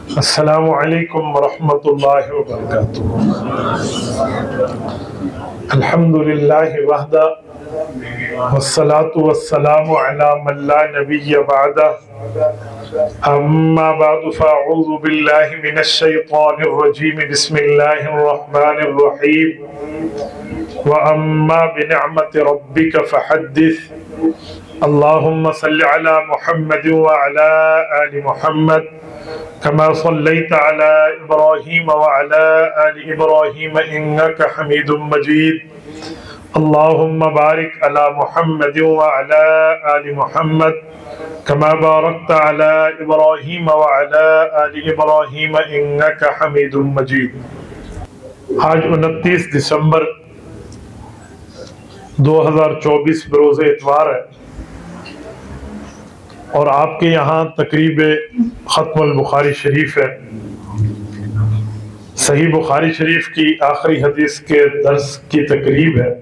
السلام علیکم ورحمۃ اللہ وبرکاتہ۔ الحمد للہ وحدہ والصلاة والسلام علی من لا نبی بعدہ، اما بعد فاعوذ باللہ من الشیطان الرجیم، بسم اللہ الرحمن الرحیم، واما بنعمت ربک فحدث۔ اللہم صل علی محمد وعلی آل محمد كما صليت على إبراهيم وعلى آل إبراهيم إنك حميد مجيد، اللهم بارك على محمد وعلى آل محمد كما باركت على إبراهيم وعلى آل إبراهيم إنك حميد مجيد۔ آج 29 دسمبر 2024 بروز اتوار ہے، اور آپ کے یہاں تقریب ختم البخاری شریف ہے۔ صحیح بخاری شریف کی آخری حدیث کے درس کی تقریب ہے۔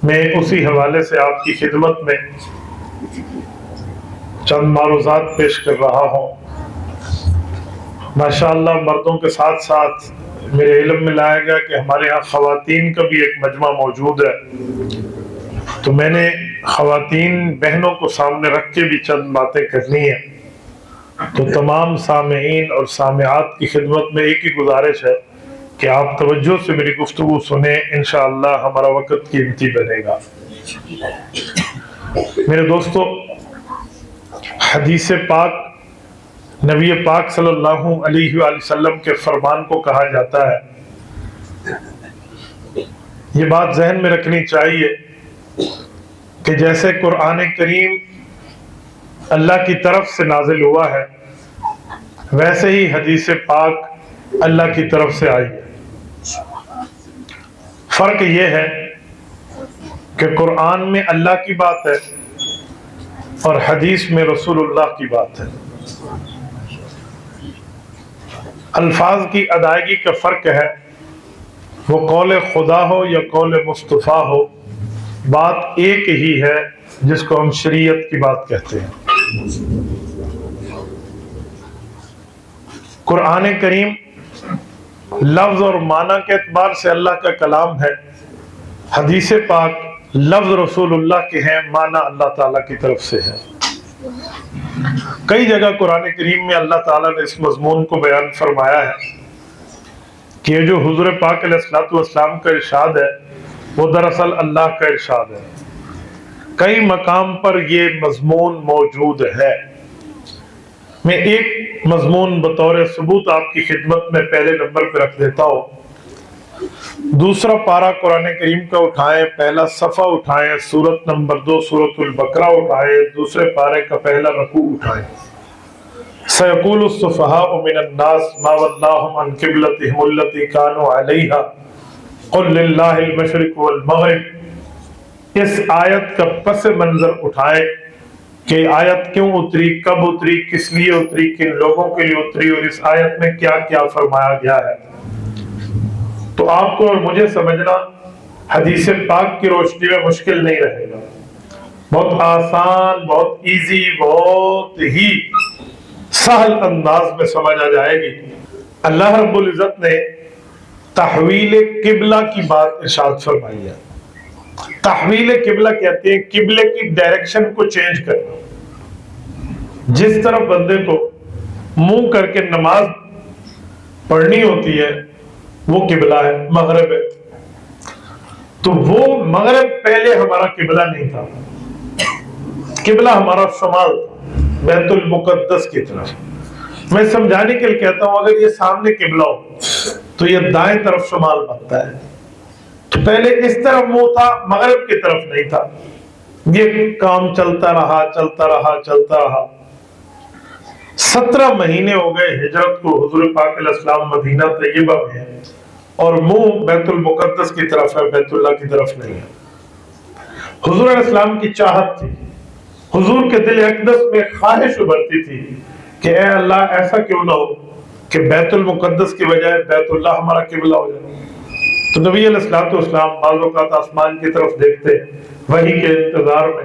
میں اسی حوالے سے آپ کی خدمت میں چند معروضات پیش کر رہا ہوں۔ ماشاءاللہ مردوں کے ساتھ ساتھ میرے علم میں لایا گیا کہ ہمارے ہاں خواتین کا بھی ایک مجمع موجود ہے، تو میں نے خواتین بہنوں کو سامنے رکھ کے بھی چند باتیں کرنی ہیں۔ تو تمام سامعین اور سامعات کی خدمت میں ایک ہی گزارش ہے کہ آپ توجہ سے میری گفتگو سنیں، انشاءاللہ ہمارا وقت قیمتی بنے گا۔ میرے دوستو، حدیث پاک نبی پاک صلی اللہ علیہ وآلہ وسلم کے فرمان کو کہا جاتا ہے۔ یہ بات ذہن میں رکھنی چاہیے کہ جیسے قرآن کریم اللہ کی طرف سے نازل ہوا ہے، ویسے ہی حدیث پاک اللہ کی طرف سے آئی ہے۔ فرق یہ ہے کہ قرآن میں اللہ کی بات ہے اور حدیث میں رسول اللہ کی بات ہے۔ الفاظ کی ادائیگی کا فرق ہے، وہ قول خدا ہو یا قول مصطفیٰ ہو، بات ایک ہی ہے جس کو ہم شریعت کی بات کہتے ہیں۔ قرآن کریم لفظ اور معنی کے اعتبار سے اللہ کا کلام ہے، حدیث پاک لفظ رسول اللہ کے ہیں، معنی اللہ تعالیٰ کی طرف سے ہے۔ کئی جگہ قرآن کریم میں اللہ تعالیٰ نے اس مضمون کو بیان فرمایا ہے کہ یہ جو حضور پاک علیہ السلام کا ارشاد ہے وہ دراصل اللہ کا ارشاد ہے۔ کئی مقام پر یہ مضمون موجود ہے۔ میں ایک مضمون بطور ثبوت آپ کی خدمت میں پہلے نمبر پہ رکھ دیتا ہوں۔ دوسرا پارہ قرآن کریم کا اٹھائیں، پہلا صفحہ اٹھائیں، سورت نمبر 2 سورۃ البقرہ اٹھائیں، دوسرے پارے کا پہلا رکوع اٹھائیں۔ سَيَقُولُ السُّفَهَاءُ مِنَ النَّاسِ مَا وَلَّاهُمْ عَنْ قِبْلَتِهِمُ الَّتِي كَانُوا عَلَيْهَا قُلْ لِلَّهِ الْمَشْرِقُ وَالْمَغْرِبُ۔ اس آیت کا پس منظر اٹھائیں کہ آیت کیوں اتری، کب اتری، کس لیے اتری، کن لوگوں کے لیے اتری، اور اس آیت میں کیا کیا فرمایا گیا ہے۔ تو آپ کو اور مجھے سمجھنا حدیث پاک کی روشنی میں مشکل نہیں رہے گا، بہت آسان، بہت ایزی، بہت ہی سہل انداز میں سمجھ آ جائے گی۔ اللہ رب العزت نے تحویل قبلہ کی بات ارشاد فرمائی ہے۔ تحویل قبلہ کہتے ہیں قبلے کی ڈائریکشن کو چینج کرنا۔ جس طرف بندے کو منہ کر کے نماز پڑھنی ہوتی ہے وہ قبلہ ہے، مغرب ہے۔ تو وہ مغرب پہلے ہمارا قبلہ نہیں تھا، قبلہ ہمارا شمال تھا، بیت المقدس کی طرف۔ میں سمجھانے کے لیے کہتا ہوں، اگر یہ سامنے قبلہ ہو تو یہ دائیں طرف شمال بنتا ہے۔ تو پہلے اس طرف منہ تھا، مغرب کی طرف نہیں تھا۔ یہ کام چلتا رہا چلتا رہا چلتا رہا۔ 17 مہینے ہو گئے ہجرت کو، حضور پاک علیہ السلام مدینہ طیبہ میں ہے اور منہ بیت المقدس کی طرف ہے، بیت اللہ کی طرف نہیں ہے۔ حضور علیہ السلام کی چاہت تھی، حضور کے دل اقدس میں خواہش ابھرتی تھی کہ اے اللہ ایسا کیوں نہ ہو کہ بیت المقدس کی بجائے بیت اللہ ہمارا قبلہ ہو جائے۔ تو نبی علیہ السلام بعض اوقات آسمان کی طرف دیکھتے، وحی کے انتظار میں،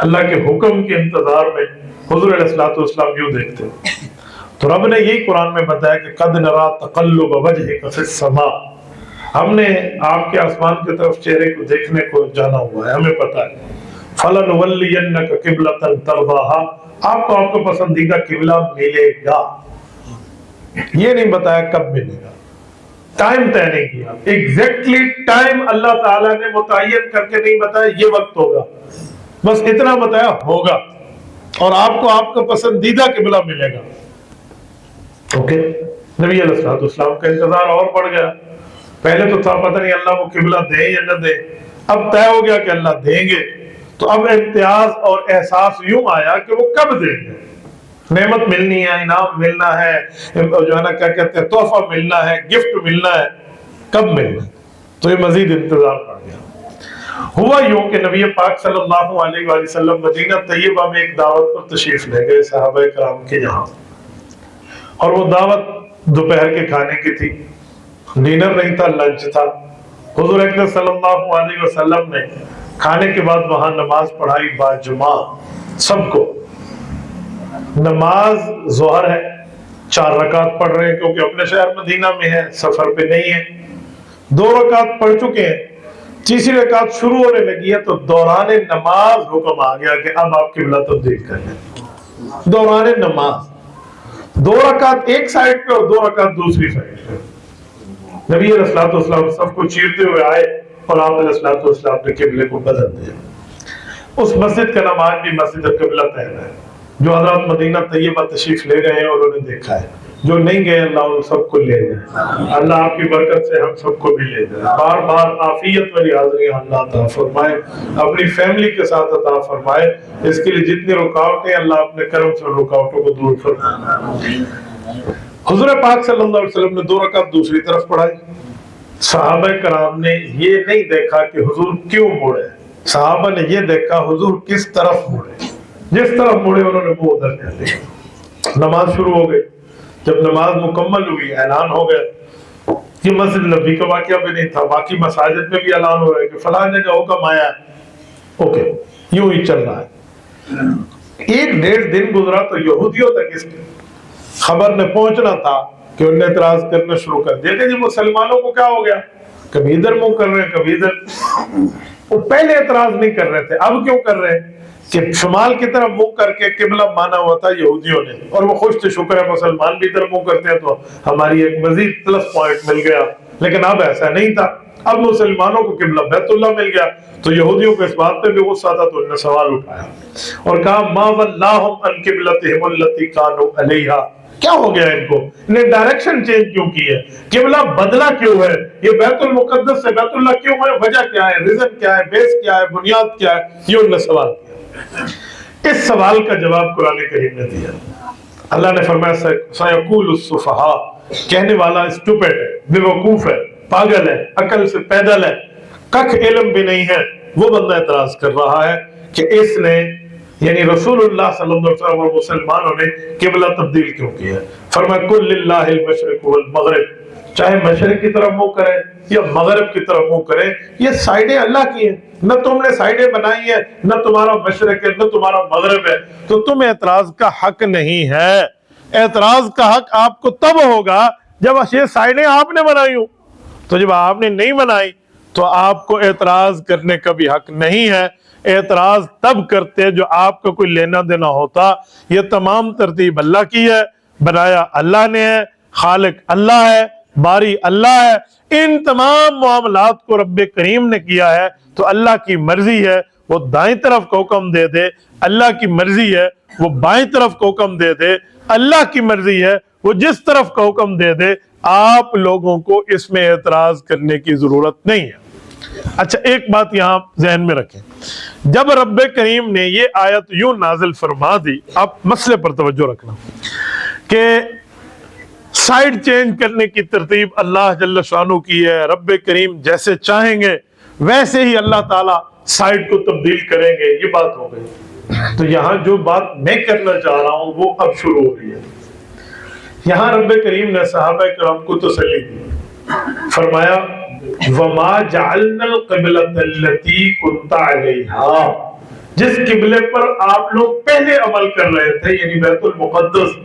اللہ کے حکم کے انتظار میں، حضور علیہ السلام یوں دیکھتے۔ تو تو رب نے یہی قرآن میں بتایا کہ قد نرا تقلب وجہک فی السماء، ہم نے آپ کے آسمان کی طرف چہرے کو دیکھنے کو جانا ہوا ہے، ہمیں پتا ہے۔ فَلَنُوَلِّيَنَّكَ قِبْلَةً تَرْضَاهَا، آپ کو پسندیدہ قبلہ ملے گا۔ یہ نہیں بتایا کب ملے گا، ٹائم طے نہیں کیا، ایگزیکٹلی ٹائم اللہ تعالیٰ نے متعین کر کے نہیں بتایا یہ وقت ہوگا، بس اتنا بتایا ہوگا، اور آپ کو آپ کا پسندیدہ قبلہ ملے گا۔ اوکے، نبی علیہ السلام کا انتظار اور بڑھ گیا۔ پہلے تو تھا پتہ نہیں اللہ وہ قبلہ دے یا نہ دے، اب طے ہو گیا کہ اللہ دیں گے، تو اب امتیاز اور احساس یوں آیا کہ وہ کب دیں گے۔ نعمت ملنی ہے، انعام ملنا ہے، جو ہے نا کیا کہتے ہیں تحفہ ملنا ہے، گفٹ ملنا ہے، کب ملنا ہے؟ تو یہ مزید انتظار پڑ گیا۔ ہوا یوں کہ نبی پاک صلی اللہ علیہ وآلہ وسلم مدینہ طیبہ میں ایک دعوت پر تشریف لے گئے صحابہ کرام کے یہاں، اور وہ دعوت دوپہر کے کھانے کی تھی، ڈنر نہیں تھا، لنچ تھا۔ حضور اکرم صلی اللہ علیہ وسلم نے کھانے کے بعد وہاں نماز پڑھائی باجماعت سب کو۔ نماز ظہر ہے، 4 رکعت پڑھ رہے ہیں کیونکہ اپنے شہر مدینہ میں ہے، سفر پہ نہیں ہے۔ 2 رکعت پڑھ چکے ہیں، تیسری رکعت شروع ہونے لگی ہے تو دوران نماز حکم آ گیا کہ اب آپ قبلہ تبدیل کر لیں۔ دوران نماز 2 رکعت ایک سائڈ پہ اور 2 رکعت دوسری سائڈ پہ۔ نبی علیہ الصلوۃ والسلام سب کو چیرتے ہوئے آئے اور آپ علیہ الصلوۃ والسلام نے قبلے کو بدل دیا۔ اس مسجد کا نام آج بھی مسجد قبلہ تین ہے۔ جو حضرات مدینہ طیبہ تشریف لے گئے ہیں انہوں نے دیکھا ہے، جو نہیں گئے اللہ ان سب کو لے جائے، اللہ آپ کی برکت سے ہم سب کو بھی لے جائے۔ بار بار عافیت والی حاضری اللہ عطا فرمائے، اپنی فیملی کے ساتھ عطا فرمائے۔ اس کے لیے جتنی رکاوٹیں اللہ اپنے کرم سے رکاوٹوں کو دور فرمائے۔ حضور پاک صلی اللہ علیہ وسلم نے 2 رکعت دوسری طرف پڑھائی۔ صحابہ کرام نے یہ نہیں دیکھا کہ حضور کیوں مڑے، صحابہ نے یہ دیکھا حضور کس طرف مڑے، جس طرف مڑے انہوں نے منہ ادھر کر لیا۔ نماز شروع ہو گئی، جب نماز مکمل ہوئی اعلان ہو گیا۔ یہ مسجد نبی کا واقعہ بھی نہیں تھا، باقی مساجد میں بھی اعلان ہو رہا ہے کہ فلاں جگہ حکم آیا ہے۔ اوکے، یوں ہی چل رہا ہے۔ 1-1.5 دن گزرا تو یہودیوں تک اس خبر نے پہنچنا تھا کہ انہوں نے اعتراض کرنا شروع کر دیا کہ جی مسلمانوں کو کیا ہو گیا، کبھی ادھر منہ کر رہے ہیں کبھی ادھر۔ وہ پہلے اعتراض نہیں کر رہے تھے، اب کیوں کر رہے ہیں کہ شمال کی طرف منہ کر کے قبلہ مانا ہوا تھا یہودیوں نے، اور وہ خوش تھے، شکر ہے مسلمان بھی ادھر منہ کرتے ہیں تو ہماری ایک مزید پلس پوائنٹ مل گیا۔ لیکن اب ایسا نہیں تھا، اب مسلمانوں کو قبلہ بیت اللہ مل گیا تو یہودیوں کو اس بات پہ بھی غصہ تھا، تو انہوں نے سوال اٹھایا اور کہا ما ولاہم عن قبلتہم التی کانوا علیہا، کیا ہو گیا ان کو، انہیں ڈائریکشن چینج کیوں کی ہے، قبلہ بدلا کیوں ہے، یہ بیت المقدس سے بیت اللہ کیوں ہے، وجہ کیا ہے، ریزن کیا ہے، بیس کیا ہے، بنیاد کیا ہے، یہ انہوں نے سوال کیا۔ اس سوال کا جواب قرآن کریم نے دیا۔ اللہ نے فرمایا سیقول السفہاء، کہنے والا اسٹوپڈ ہے، بے وقوف ہے، پاگل ہے، عقل سے پیدل ہے، کچھ علم بھی نہیں ہے، وہ بندہ اعتراض کر رہا ہے کہ اس نے یعنی رسول اللہ صلی اللہ علیہ وسلم اور مسلمانوں نے قبلہ تبدیل کیوں کیا۔ فرمایا کل للہ المشرق والمغرب، چاہے مشرق کی طرف منہ کرے یا مغرب کی طرف منہ کرے، یہ سائڈیں اللہ کی ہیں، نہ تم نے سائڈیں بنائی ہیں، نہ تمہارا مشرق ہے نہ تمہارا مغرب ہے، تو تم اعتراض کا حق نہیں ہے۔ اعتراض کا حق آپ کو تب ہوگا جب یہ سائڈیں آپ نے بنائی ہوں، تو جب آپ نے نہیں بنائی تو آپ کو اعتراض کرنے کا بھی حق نہیں ہے۔ اعتراض تب کرتے جو آپ کا کوئی لینا دینا ہوتا۔ یہ تمام ترتیب اللہ کی ہے، بنایا اللہ نے ہے، خالق اللہ ہے، باری اللہ ہے، ان تمام معاملات کو رب کریم نے کیا ہے، تو اللہ کی مرضی ہے وہ دائیں طرف کو حکم دے دے، اللہ کی مرضی ہے وہ بائیں طرف کو حکم دے دے، اللہ کی مرضی ہے وہ جس طرف کا حکم دے دے، آپ لوگوں کو اس میں اعتراض کرنے کی ضرورت نہیں ہے۔ اچھا ایک بات یہاں ذہن میں رکھیں، جب رب کریم نے یہ آیت یوں نازل فرما دی، آپ مسئلے پر توجہ رکھنا کہ سائیڈ چینج کرنے کی ترتیب اللہ جل شانہ کی ہے، رب کریم جیسے چاہیں گے ویسے ہی اللہ تعالیٰ سائیڈ کو تبدیل کریں گے، یہ بات ہو گئی۔ تو یہاں جو بات میں کرنا چاہ رہا ہوں وہ اب شروع ہو رہی ہے۔ یہاں رب کریم نے صحابہ کرام کو تسلی دی، فرمایا وَمَا جَعَلْنَا الْقِبْلَةَ الَّتِي كُنْتَ عَلَيْهَا، جس قبلے پر آپ لوگ پہلے عمل کر رہے تھے یعنی بیت المقدس،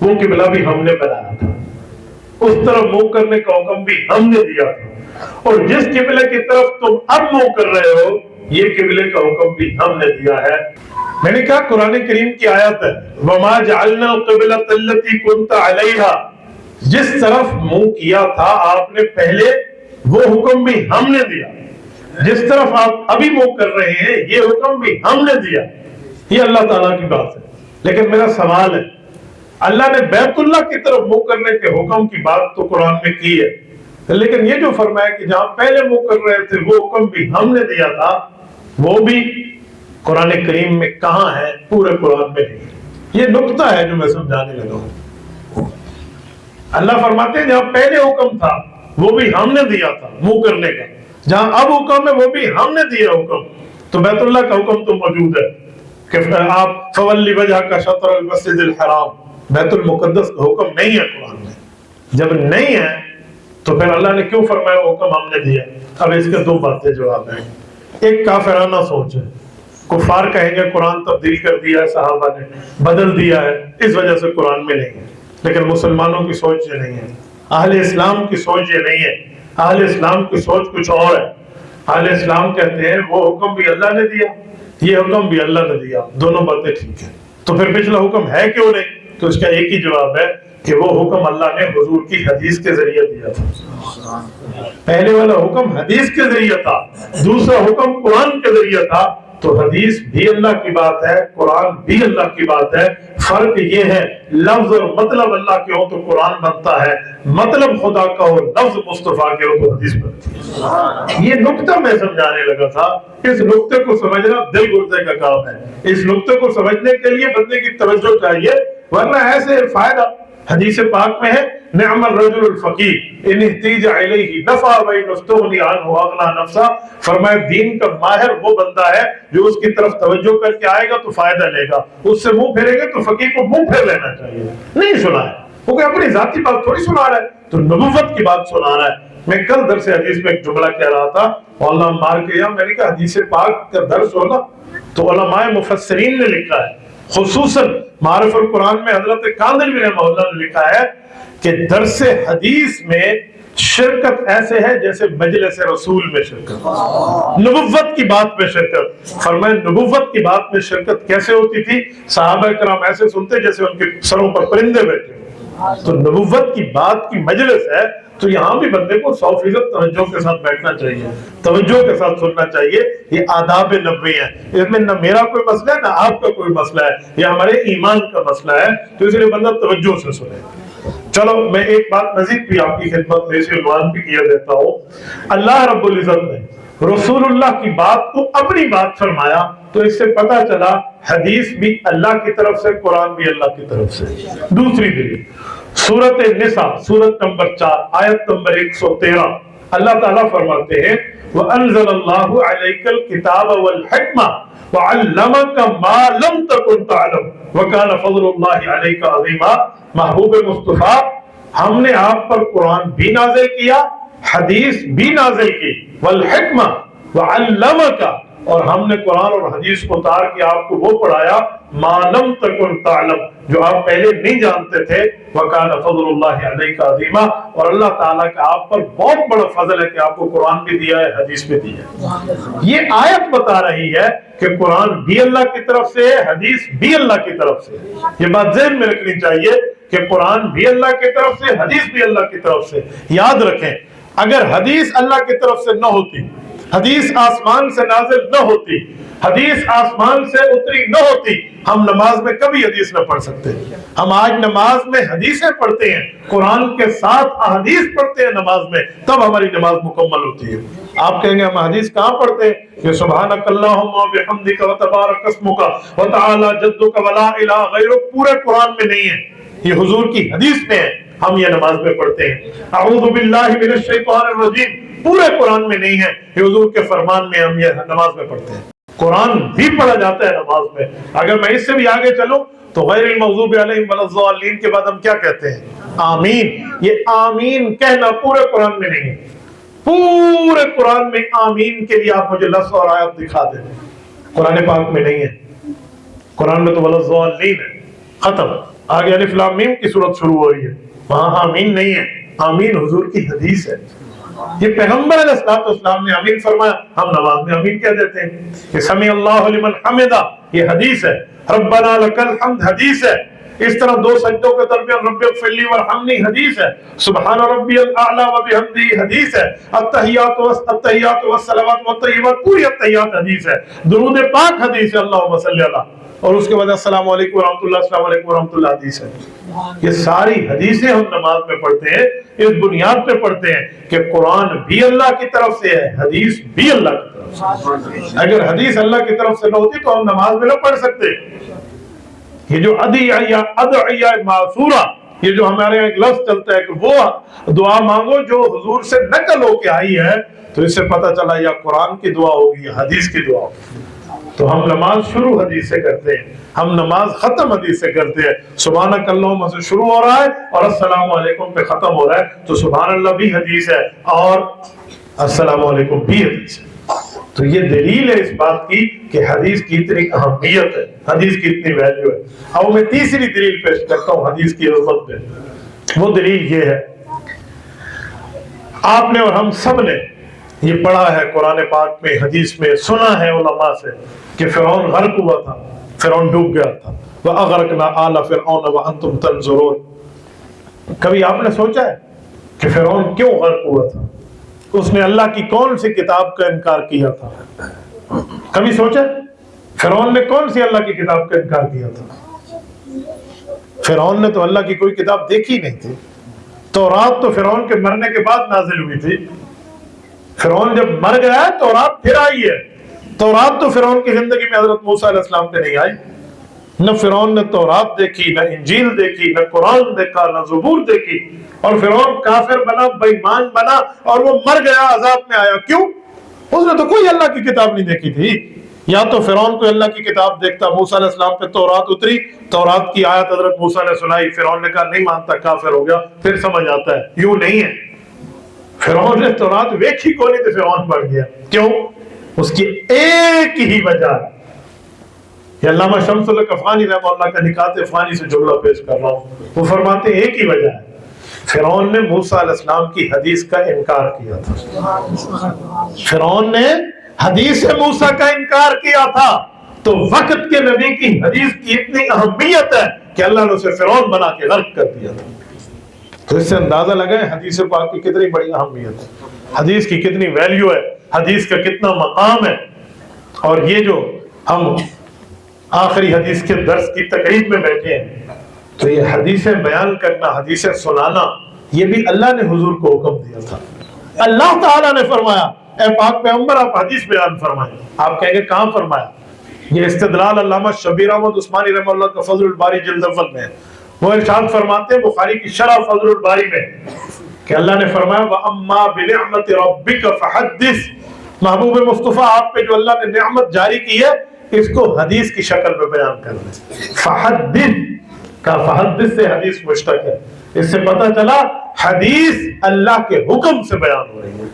وہ قبلہ بھی ہم نے بنایا تھا، اس طرف منہ کرنے کا حکم بھی ہم نے دیا تھا، اور جس قبلے کی طرف تم اب منہ کر رہے ہو یہ قبلے کا حکم بھی ہم نے دیا ہے۔ میں نے کہا قرآن کریم کی آیت ہے وَمَا جَعَلْنَا الْقِبْلَةَ الَّتِي كُنْتَ عَلَيْهَا، جس طرف منہ کیا تھا آپ نے پہلے وہ حکم بھی ہم نے دیا، جس طرف آپ ابھی منہ کر رہے ہیں یہ حکم بھی ہم نے دیا۔ یہ اللہ تعالیٰ کی بات ہے، لیکن میرا سوال ہے اللہ نے بیت اللہ کی طرف منہ کرنے کے حکم کی بات تو قرآن میں کی ہے، لیکن یہ جو فرمایا کہ جہاں پہلے منہ کر رہے تھے وہ حکم بھی ہم نے دیا تھا، وہ بھی قرآن کریم میں کہاں ہے؟ پورے قرآن میں نہیں۔ یہ نقطہ ہے جو میں سمجھانے لگا ہوں۔ اللہ فرماتے ہیں جہاں پہلے حکم تھا وہ بھی ہم نے دیا تھا منہ کرنے کا، جہاں اب حکم ہے وہ بھی ہم نے دیا حکم۔ تو بیت اللہ کا حکم تو موجود ہے کہ آپ فولی وجہ کا شطر المسجد الحرام، بیت المقدس کا حکم نہیں ہے قرآن میں۔ جب نہیں ہے تو پھر اللہ نے کیوں فرمایا حکم ہم نے دیا؟ اب اس کے دو باتیں جواب ہیں۔ ایک کافرانہ سوچ ہے، کفار کہیں گے قرآن تبدیل کر دیا ہے صحابہ نے، بدل دیا ہے، اس وجہ سے قرآن میں نہیں ہے، لیکن مسلمانوں کی سوچ یہ نہیں ہے، اہل اسلام کی سوچ یہ نہیں ہے۔ اہل اسلام کی سوچ کچھ اور ہے۔ اہل اسلام کہتے ہیں وہ حکم بھی اللہ نے دیا، یہ حکم بھی اللہ نے دیا، دونوں باتیں ٹھیک ہیں، تو پھر پچھلا حکم ہے کیوں نہیں؟ تو اس کا ایک ہی جواب ہے کہ وہ حکم اللہ نے حضور کی حدیث کے ذریعے دیا تھا۔ پہلے والا حکم حدیث کے ذریعے تھا، دوسرا حکم قرآن کے ذریعے تھا۔ تو حدیث بھی اللہ کی بات ہے، قرآن بھی اللہ کی بات ہے، فرق یہ ہے لفظ اور مطلب اللہ کے ہو تو قرآن بنتا ہے، مطلب خدا کا ہو، لفظ مصطفیٰ کے ہو تو حدیث بنتی ہے۔ یہ نقطہ میں سمجھانے لگا تھا، اس نقطے کو سمجھنا دل گردے کا کام ہے۔ اس نقطے کو سمجھنے کے لیے بندے کی توجہ چاہیے، ورنہ ایسے فائدہ حدیث پاک میں ہے نعم الرجل الفقیہ ان احتیج علیہ نفع وان استغنی عنہ اغنی نفسا، فرمایا دین کا ماہر وہ بندہ ہے جو اس کی طرف توجہ کر کے آئے گا تو فائدہ لے گا، اس سے منہ پھیرے گا تو فقیہ کو منہ پھیر لینا چاہیے۔ نہیں سنا ہے وہ کوئی اپنی ذاتی بات تھوڑی سنا رہا ہے، تو نبوت کی بات سنا رہا ہے۔ میں کل درس حدیث میں ایک جملہ کہہ رہا تھا، علماء مار کے میں نے کہا حدیث پاک کا درس ہونا تو علماء مفسرین نے لکھا ہے، خصوصاً معارف القرآن میں حضرت کاندلوی رحمہ اللہ نے لکھا ہے کہ درس حدیث میں شرکت ایسے ہے جیسے مجلس رسول میں شرکت، نبوت کی بات میں شرکت۔ فرمائے نبوت کی بات میں شرکت کیسے ہوتی تھی؟ صحابہ کرام ایسے سنتے جیسے ان کے سروں پر پرندے بیٹھے۔ تو نبوت کی بات کی مجلس ہے تو یہاں بھی بندے کو 100% توجہ کے ساتھ بیٹھنا چاہیے، توجہ کے ساتھ سننا چاہیے۔ یہ آداب نبوی ہیں، اس میں نہ میرا کوئی مسئلہ ہے نہ آپ کا کوئی مسئلہ ہے، یہ ہمارے ایمان کا مسئلہ ہے، تو اس لیے بندہ توجہ سے سنے۔ چلو میں ایک بات مزید بھی آپ کی خدمت میں اسے عنوان بھی کیا دیتا ہوں۔ اللہ رب العزت نے رسول اللہ کی بات کو اپنی بات فرمایا تو اس سے پتہ چلا حدیث بھی اللہ کی طرف سے، قرآن بھی اللہ کی طرف سے۔ دوسری دلیل سورۃ النساء سورت نمبر 4 آیت نمبر 113، اللہ تعالیٰ فرماتے ہیں وَأَنزَلَ اللَّهُ عَلَيْكَ الْكِتَابَ وَالْحِكْمَةَ وَعَلَّمَكَ مَا لَمْ تَكُنْ تَعْلَمُ وَكَانَ فَضْلُ اللَّهِ عَلَيْكَ عَظِيمًا۔ محبوب مصطفیٰ ہم نے آپ پر قرآن بھی نازل کیا، حدیث بھی نازل کی، والحکمہ وعلمک، اور ہم نے قرآن اور حدیث کو اتار کے آپ کو وہ پڑھایا ما لم تکن تعلم، جو آپ پہلے نہیں جانتے تھے، وکان فضل اللہ علیک عظیما، اور اللہ تعالیٰ کا آپ پر بہت بڑا فضل ہے کہ آپ کو قرآن بھی دیا ہے، حدیث بھی دی ہے۔ یہ آیت بتا رہی ہے کہ قرآن بھی اللہ کی طرف سے ہے، حدیث بھی اللہ کی طرف سے۔ یہ بات ذہن میں رکھنی چاہیے کہ قرآن بھی اللہ کی طرف سے، حدیث بھی اللہ کی طرف سے۔ یاد رکھیں اگر حدیث اللہ کی طرف سے نہ ہوتی، حدیث آسمان سے نازل نہ ہوتی، حدیث آسمان سے اتری نہ ہوتی، ہم نماز میں کبھی حدیث نہ پڑھ سکتے۔ ہم آج نماز میں حدیثیں پڑھتے ہیں، قرآن کے ساتھ احادیث پڑھتے ہیں نماز میں، تب ہماری نماز مکمل ہوتی ہے۔ آپ کہیں گے ہم حدیث کہاں پڑھتے ہیں؟ کہ سبحانک اللہم و بحمدک و تبارک اسمک و تعالی جدک و لا الہ غیرک پورے قرآن میں نہیں ہے، یہ حضور کی حدیث میں ہے، ہم یہ نماز میں پڑھتے ہیں۔ اعوذ باللہ من الشیطان الرجیم پورے قرآن میں نہیں ہے، یہ حضور کے فرمان میں ہم یہ نماز میں پڑھتے ہیں۔ قرآن بھی پڑھا جاتا ہے نماز میں۔ اگر میں اس سے بھی آگے چلوں تو غیر المغضوب علیہم ولا الضالین کے بعد ہم کیا کہتے ہیں؟ آمین۔ یہ آمین کہنا پورے قرآن میں نہیں ہے۔ پورے قرآن میں آمین کے لیے آپ مجھے لفظ اور آیت دکھا دیں، قرآن پاک میں نہیں ہے۔ قرآن میں تو ولا الضالین ہے، ختم۔ آگے الف لام میم کی صورت شروع ہو رہی ہے، وہاں آمین نہیں ہے، آمین حضور کی حدیث ہے۔ یہ پیغمبر علیہ السلام نے آمین فرمایا، ہم نماز میں آمین کہہ دیتے ہیں کہ سمیع اللہ لمن حمدہ، یہ حدیث ہے۔ ربنا لک الحمد حدیث ہے۔ اس طرح دو سجدوں کے درمیان رب اغفر لی وارحمنی حدیث ہے۔ سبحان ربی الاعلی وبحمدہ حدیث ہے۔ التحیات والصلوات والطیبات، پوری التحیات حدیث ہے۔ درود پاک حدیث ہے، اللہم صلی اللہ، اور اس کے بعد السلام علیکم ورحمۃ اللہ، السلام علیکم ورحمۃ اللہ حدیث ہے۔ یہ ساری حدیثیں ہم نماز میں پڑھتے ہیں، اس بنیاد پہ پڑھتے ہیں کہ قرآن بھی اللہ کی طرف سے ہے، حدیث بھی اللہ کی طرف سے۔ اگر حدیث اللہ کی طرف سے نہ ہوتی تو ہم نماز میں نہ پڑھ سکتے۔ یہ جو ادعیہ معصورہ، یہ جو ہمارے یہاں ایک لفظ چلتا ہے کہ وہ دعا مانگو جو حضور سے نقل ہو کے آئی ہے، تو اس سے پتہ چلا یا قرآن کی دعا ہوگی یا حدیث کی دعا ہوگی۔ تو ہم نماز شروع حدیث سے کرتے ہیں، ہم نماز ختم حدیث سے کرتے ہیں۔ سبحانک اللہم سے شروع ہو رہا ہے اور السلام علیکم پہ ختم ہو رہا ہے، تو سبحان اللہ بھی حدیث ہے اور السلام علیکم بھی حدیث ہے۔ تو یہ دلیل ہے اس بات کی کہ حدیث کی اتنی اہمیت ہے، حدیث کی اتنی ویلیو ہے۔ اب میں تیسری دلیل پیش کرتا ہوں حدیث کی عظمت میں۔ وہ دلیل یہ ہے، آپ نے اور ہم سب نے یہ پڑھا ہے قرآن پاک میں، حدیث میں، سنا ہے علماء سے کہ فرعون غرق ہوا تھا، فرعون ڈوب گیا تھا۔ وَأَغْرَقْنَا آلَ فِرْعَوْنَ وَأَنْتُمْ تَنْظُرُونَ۔ کبھی آپ نے سوچا ہے کہ فرعون کیوں غرق ہوا تھا؟ اس نے اللہ کی کون سی کتاب کا انکار کیا تھا؟ کبھی سوچا فرعون نے کون سی اللہ کی کتاب کا انکار کیا تھا؟ فرعون نے تو اللہ کی کوئی کتاب دیکھی نہیں تھی۔ تورات تو فرعون کے مرنے کے بعد نازل ہوئی تھی۔ فرعون جب مر گیا ہے تورات پھر آئی ہے۔ تورات تو فرعون کی زندگی میں حضرت موسیٰ علیہ السلام پہ نہیں آئی۔ نہ فرعون نے تورات دیکھی، نہ انجیل دیکھی، نہ قرآن دیکھا، نہ زبور دیکھی، اور فرعون کافر بنا، بے ایمان بنا، اور وہ مر گیا، عذاب میں آیا۔ کیوں؟ اس نے تو کوئی اللہ کی کتاب نہیں دیکھی تھی۔ یا تو فرعون کو اللہ کی کتاب دیکھتا، موسیٰ علیہ السلام پہ تورات اتری، تورات کی آیت حضرت موسیٰ نے سنائی، فرعون نے کہا نہیں مانتا، کافر ہو گیا، پھر سمجھ آتا ہے یوں نہیں ہے۔ فرعون نے تورات ویکھی کو نہیں تو فرعون پڑھ گیا۔ کیوں؟ اس کی ایک ہی وجہ ہے۔ یہ علامہ شمس القفانی رحمہ اللہ کا نکات فانی سے جملہ پیش کر رہا ہوں، وہ فرماتے ہیں ایک ہی وجہ ہے، فرعون نے موسیٰ علیہ السلام کی حدیث کا انکار کیا تھا۔ فرعون نے حدیث موسیٰ کا انکار کیا تھا، تو وقت کے نبی کی حدیث کی اتنی اہمیت ہے کہ اللہ نے اسے فرعون بنا کے غرق کر دیا تھا۔ تو اس سے اندازہ لگائیں حدیث پاک کی کتنی بڑی اہمیت ہے، حدیث کی کتنی ویلیو ہے، حدیث کا کتنا مقام ہے۔ اور یہ جو ہم آخری حدیث کے درس کی تقریب میں بیٹھے ہیں، تو یہ حدیثیں بیان کرنا، حدیثیں سنانا، یہ بھی اللہ نے حضور کو حکم دیا تھا۔ اللہ تعالیٰ نے فرمایا اے پاک پیغمبر آپ حدیث بیان فرمائیں۔ آپ کہیں گے کہاں فرمایا؟ یہ استدلال علامہ شبیر احمد عثمانی رحمہ اللہ کا فضل الباری جلد اول میں ہے۔ وہ ارشاد فرماتے ہیں بخاری کی شرح فضل الباری میں کہ اللہ نے فرمایا وَأَمَّا بِنِعْمَةِ رَبِّكَ فَحَدِّثْ، محبوب مصطفیٰ آپ پہ جو اللہ نے نعمت جاری کی ہے اس کو حدیث کی شکل میں بیان کر دیں۔ فحدث کا فحدث سے حدیث مشتق ہے۔ اس سے پتہ چلا حدیث اللہ کے حکم سے بیان ہو رہی ہے،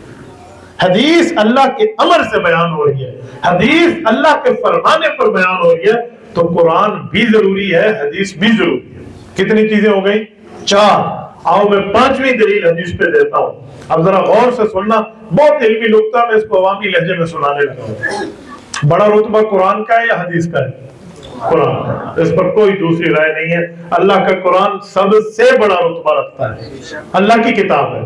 حدیث اللہ کے امر سے بیان ہو رہی ہے، حدیث اللہ کے فرمانے پر بیان ہو رہی ہے۔ تو قرآن بھی ضروری ہے، حدیث بھی ضروری ہے۔ کتنی چیزیں ہو گئی؟ 4۔ آؤ میں 5ویں دلیل حدیث پہ دیتا ہوں، اب ذرا غور سے سننا، بہت علمی نکتہ میں اس کو عوامی لہجے میں سنانے لگا ہوں۔ بڑا رتبہ قرآن کا ہے یا حدیث کا ہے؟ قرآن کا، اس پر کوئی دوسری رائے نہیں ہے۔ اللہ کا قرآن سب سے بڑا رتبہ رکھتا ہے، اللہ کی کتاب ہے،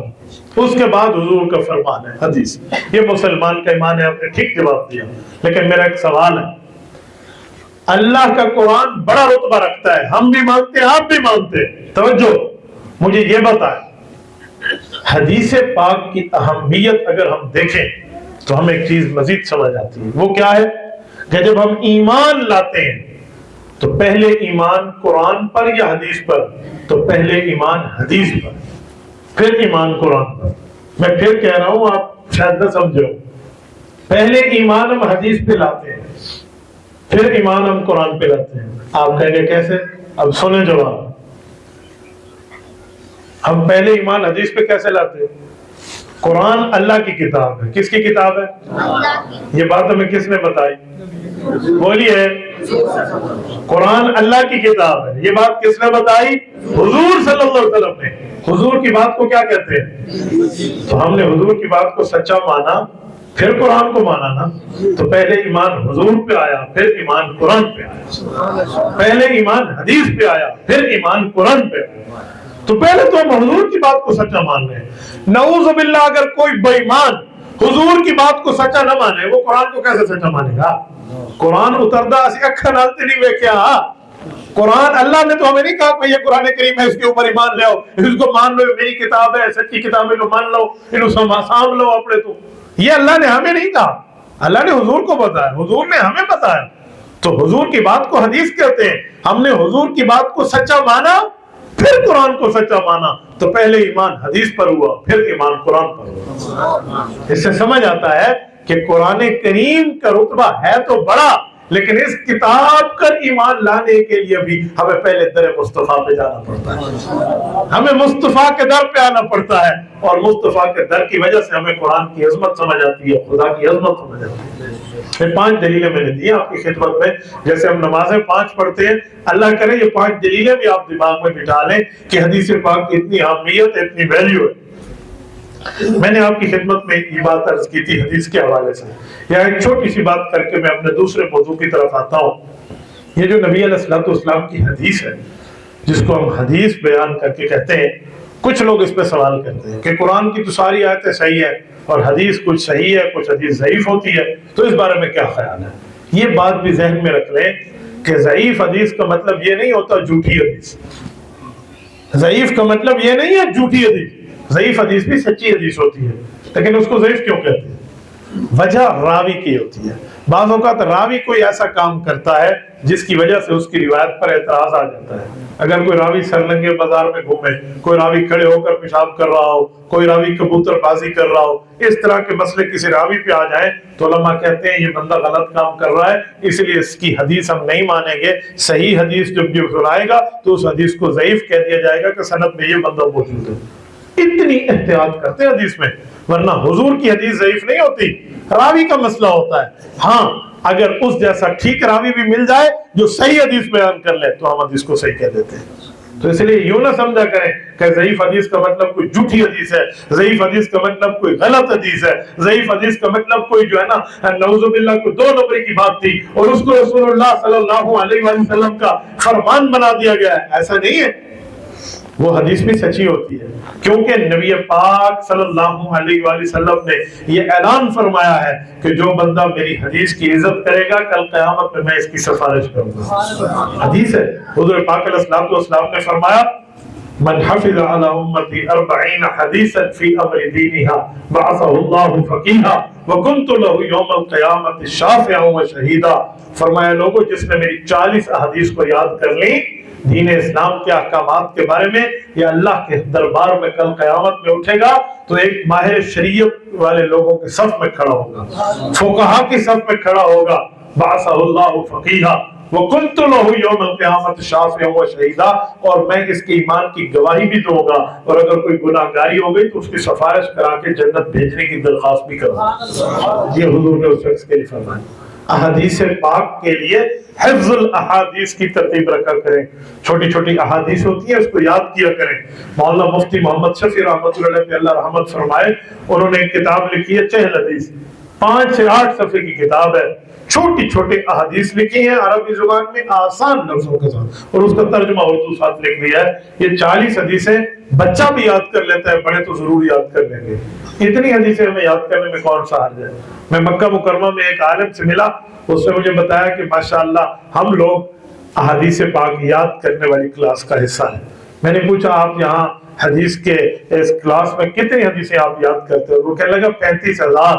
اس کے بعد حضور کا فرمان ہے حدیث۔ یہ مسلمان کا ایمان ہے، آپ نے ٹھیک جواب دیا، لیکن میرا ایک سوال ہے، اللہ کا قرآن بڑا رتبہ رکھتا ہے، ہم بھی مانتے ہیں آپ بھی مانتے ہیں، توجہ مجھے یہ بتائیں، حدیث پاک کی اہمیت اگر ہم دیکھیں تو ہمیں ایک چیز مزید سمجھ آتی ہے۔ وہ کیا ہے کہ جب ہم ایمان لاتے ہیں تو پہلے ایمان قرآن پر یا حدیث پر؟ تو پہلے ایمان حدیث پر، پھر ایمان قرآن پر۔ میں پھر کہہ رہا ہوں، آپ شاید نہ سمجھو، پہلے ایمان ہم حدیث پہ لاتے ہیں، پھر ایمان ہم قرآن پہ لاتے ہیں۔ آپ کہیں گے کیسے؟ اب سنیں جواب۔ ہم پہلے ایمان حدیث پہ کیسے لاتے ہیں؟ قرآن اللہ کی کتاب ہے۔ کس کی کتاب ہے؟ یہ بات ہمیں کس نے بتائی؟ بولیے۔ قرآن اللہ کی کتاب ہے. یہ بات کس نے بتائی؟ حضور صلی اللہ علیہ وسلم نے. حضور کی بات کو کیا کہتے ہیں؟ تو ہم نے حضور کی بات کو سچا مانا پھر قرآن کو مانا نا. تو پہلے ایمان حضور پہ آیا پھر ایمان قرآن پہ آیا. پہلے ایمان حدیث پہ آیا پھر ایمان قرآن پہ آیا. تو پہلے تو ہم حضور کی بات کو سچا مان رہے ہیں. نعوذ باللہ اگر کوئی بے ایمان حضور کی بات کو سچا نہ مانے وہ قرآن کو کیسے سچا مانے گا؟ قرآن اتردا اسی اکھا نالتے نہیں وے کیا. قرآن اللہ نے تو ہمیں نہیں کہا کہ یہ قرآن کریم ہے اس کے اوپر ایمان لے آؤ, اس کو مان لو, میری کتاب ہے سچی کتاب ہے, مان لو, انہوں سام لو اپنے. تو یہ اللہ نے ہمیں نہیں کہا, اللہ نے حضور کو بتایا, حضور نے ہمیں بتایا. تو حضور کی بات کو حدیث کہتے ہیں. ہم نے حضور کی بات کو سچا مانا پھر قرآن کو سچا مانا. تو پہلے ایمان حدیث پر ہوا پھر ایمان قرآن پر ہوا. اس سے سمجھ آتا ہے کہ قرآن کریم کا رتبہ ہے تو بڑا, لیکن اس کتاب کا ایمان لانے کے لیے بھی ہمیں پہلے در مصطفیٰ پہ جانا پڑتا ہے. ہمیں مصطفیٰ کے در پہ آنا پڑتا ہے, اور مصطفیٰ کے در کی وجہ سے ہمیں قرآن کی عظمت سمجھ آتی ہے, خدا کی عظمت سمجھ آتی ہے. یہ 5 دلیلیں میں نے دی آپ کی خدمت میں. جیسے ہم نمازیں 5 پڑھتے ہیں, اللہ کرے یہ 5 دلیلیں بھی آپ دماغ میں بٹھا لیں کہ حدیث پاک کی اتنی اہمیت ہے, اتنی ویلیو ہے. میں نے آپ کی خدمت میں یہ بات عرض کی تھی حدیث کے حوالے سے. یہاں ایک چھوٹی سی بات کر کے میں اپنے دوسرے موضوع کی طرف آتا ہوں. یہ جو نبی علیہ الصلوۃ والسلام کی حدیث ہے, جس کو ہم حدیث بیان کر کے کہتے ہیں, کچھ لوگ اس پہ سوال کرتے ہیں کہ قرآن کی تو ساری آیتیں صحیح ہیں اور حدیث کچھ صحیح ہے کچھ حدیث ضعیف ہوتی ہے, تو اس بارے میں کیا خیال ہے؟ یہ بات بھی ذہن میں رکھ لیں کہ ضعیف حدیث کا مطلب یہ نہیں ہوتا جھوٹی حدیث. ضعیف کا مطلب یہ نہیں ہے جھوٹی حدیث. ضعیف حدیث بھی سچی حدیث ہوتی ہے, لیکن اس کو ضعیف کیوں کہتے ہیں؟ وجہ راوی کی ہوتی ہے. بعض اوقات راوی کوئی ایسا کام کرتا ہے جس کی وجہ سے اس کی روایت پر اعتراض آ جاتا ہے. اگر کوئی راوی سرلنگے بازار میں گھومے, کوئی راوی کھڑے ہو کر پیشاب کر رہا ہو, کوئی راوی کبوتر بازی کر رہا ہو, اس طرح کے مسئلے کسی راوی پہ آ جائیں تو علماء کہتے ہیں یہ بندہ غلط کام کر رہا ہے, اس لیے اس کی حدیث ہم نہیں مانیں گے. صحیح حدیث جب یہ سنائے گا تو اس حدیث کو ضعیف کہہ دیا جائے گا کہ سند میں یہ بندہ موجود ہے. اتنی احتیاط کرتے ہیں حدیث میں, ورنہ حضور کی حدیث ضعیف نہیں ہوتی, راوی کا مسئلہ ہوتا ہے. ہاں اگر اس جیسا ٹھیک راوی بھی مل جائے جو صحیح حدیث بیان کر لے تو ہم حدیث کو صحیح کہہ دیتے ہیں. تو اس لیے یوں نہ سمجھا کریں کہ ضعیف حدیث کا مطلب کوئی جھوٹی حدیث ہے, ضعیف حدیث کا مطلب کوئی غلط حدیث ہے, ضعیف حدیث کا مطلب کوئی جو ہے نا نعوذ باللہ کوئی 2 نمبر کی بات تھی اور اس کو رسول اللہ صلی اللہ علیہ وسلم کا فرمان بنا دیا گیا ہے. ایسا نہیں ہے. وہ حدیث بھی سچی ہوتی ہے کیونکہ نبی پاک صلی اللہ علیہ وآلہ وسلم نے یہ اعلان فرمایا ہے کہ جو بندہ میری حدیث کی عزت کرے گا کل قیامت میں اس کی سفارش کروں گا. حدیث ہے, حضور پاک علیہ الصلوۃ والسلام نے فرمایا من حفظ على امتی 40 حدیثا فی امر دینہا بعثہ اللہ فقیہا وکنت له یوم القیامت شافعا وشہیدا. فرمایا لوگوں جس نے میری 40 احادیث کو یاد کر لی دین اسلام کے احکامات کے بارے میں, یا اللہ کے دربار میں کل قیامت میں اٹھے گا تو ایک ماہر شریعت والے لوگوں کے صف میں کھڑا ہوگا, فقہا کی صف میں کھڑا ہوگا. بعثہ اللہ فقیہا وکنت له یوم القیامت شافعا وشہیدا, اور میں اس کے ایمان کی گواہی بھی دوں گا, اور اگر کوئی گناہگاری ہو گئی تو اس کی سفارش کرا کے جنت بھیجنے کی درخواست بھی کروں گا. یہ حضور نے اس شخص کے لیے فرمایا. احادیث پاک کے لیے حفظ الاحادیث کی ترتیب رکھا کریں. چھوٹی چھوٹی احادیث ہوتی ہیں اس کو یاد کیا کریں. مولانا مفتی محمد شفیع رحمۃ اللہ علیہ پہ اللہ رحمت فرمائے, انہوں نے ایک کتاب لکھی ہے چہل حدیث, 5 سے 8 صفحے کی کتاب ہے. چھوٹی چھوٹی احادیث لکھی ہیں عربی زبان میں آسان لفظوں کے ساتھ, اور اس کا ترجمہ اردو ساتھ لکھ دیا ہے. یہ 40 حدیثیں بچہ بھی یاد کر لیتا ہے, بڑے تو ضرور یاد کر لیں گے. اتنی حدیثیں ہمیں یاد کرنے میں کون سا حرج ہے. میں مکہ مکرمہ میں ایک عالم سے ملا, اس نے مجھے بتایا کہ ماشاءاللہ ہم لوگ احادیث پاک یاد کرنے والی کلاس کا حصہ ہیں. میں نے پوچھا آپ یہاں حدیث کے اس کلاس میں کتنی حدیثیں آپ یاد کرتے ہو؟ وہ کہنے لگا 35,000.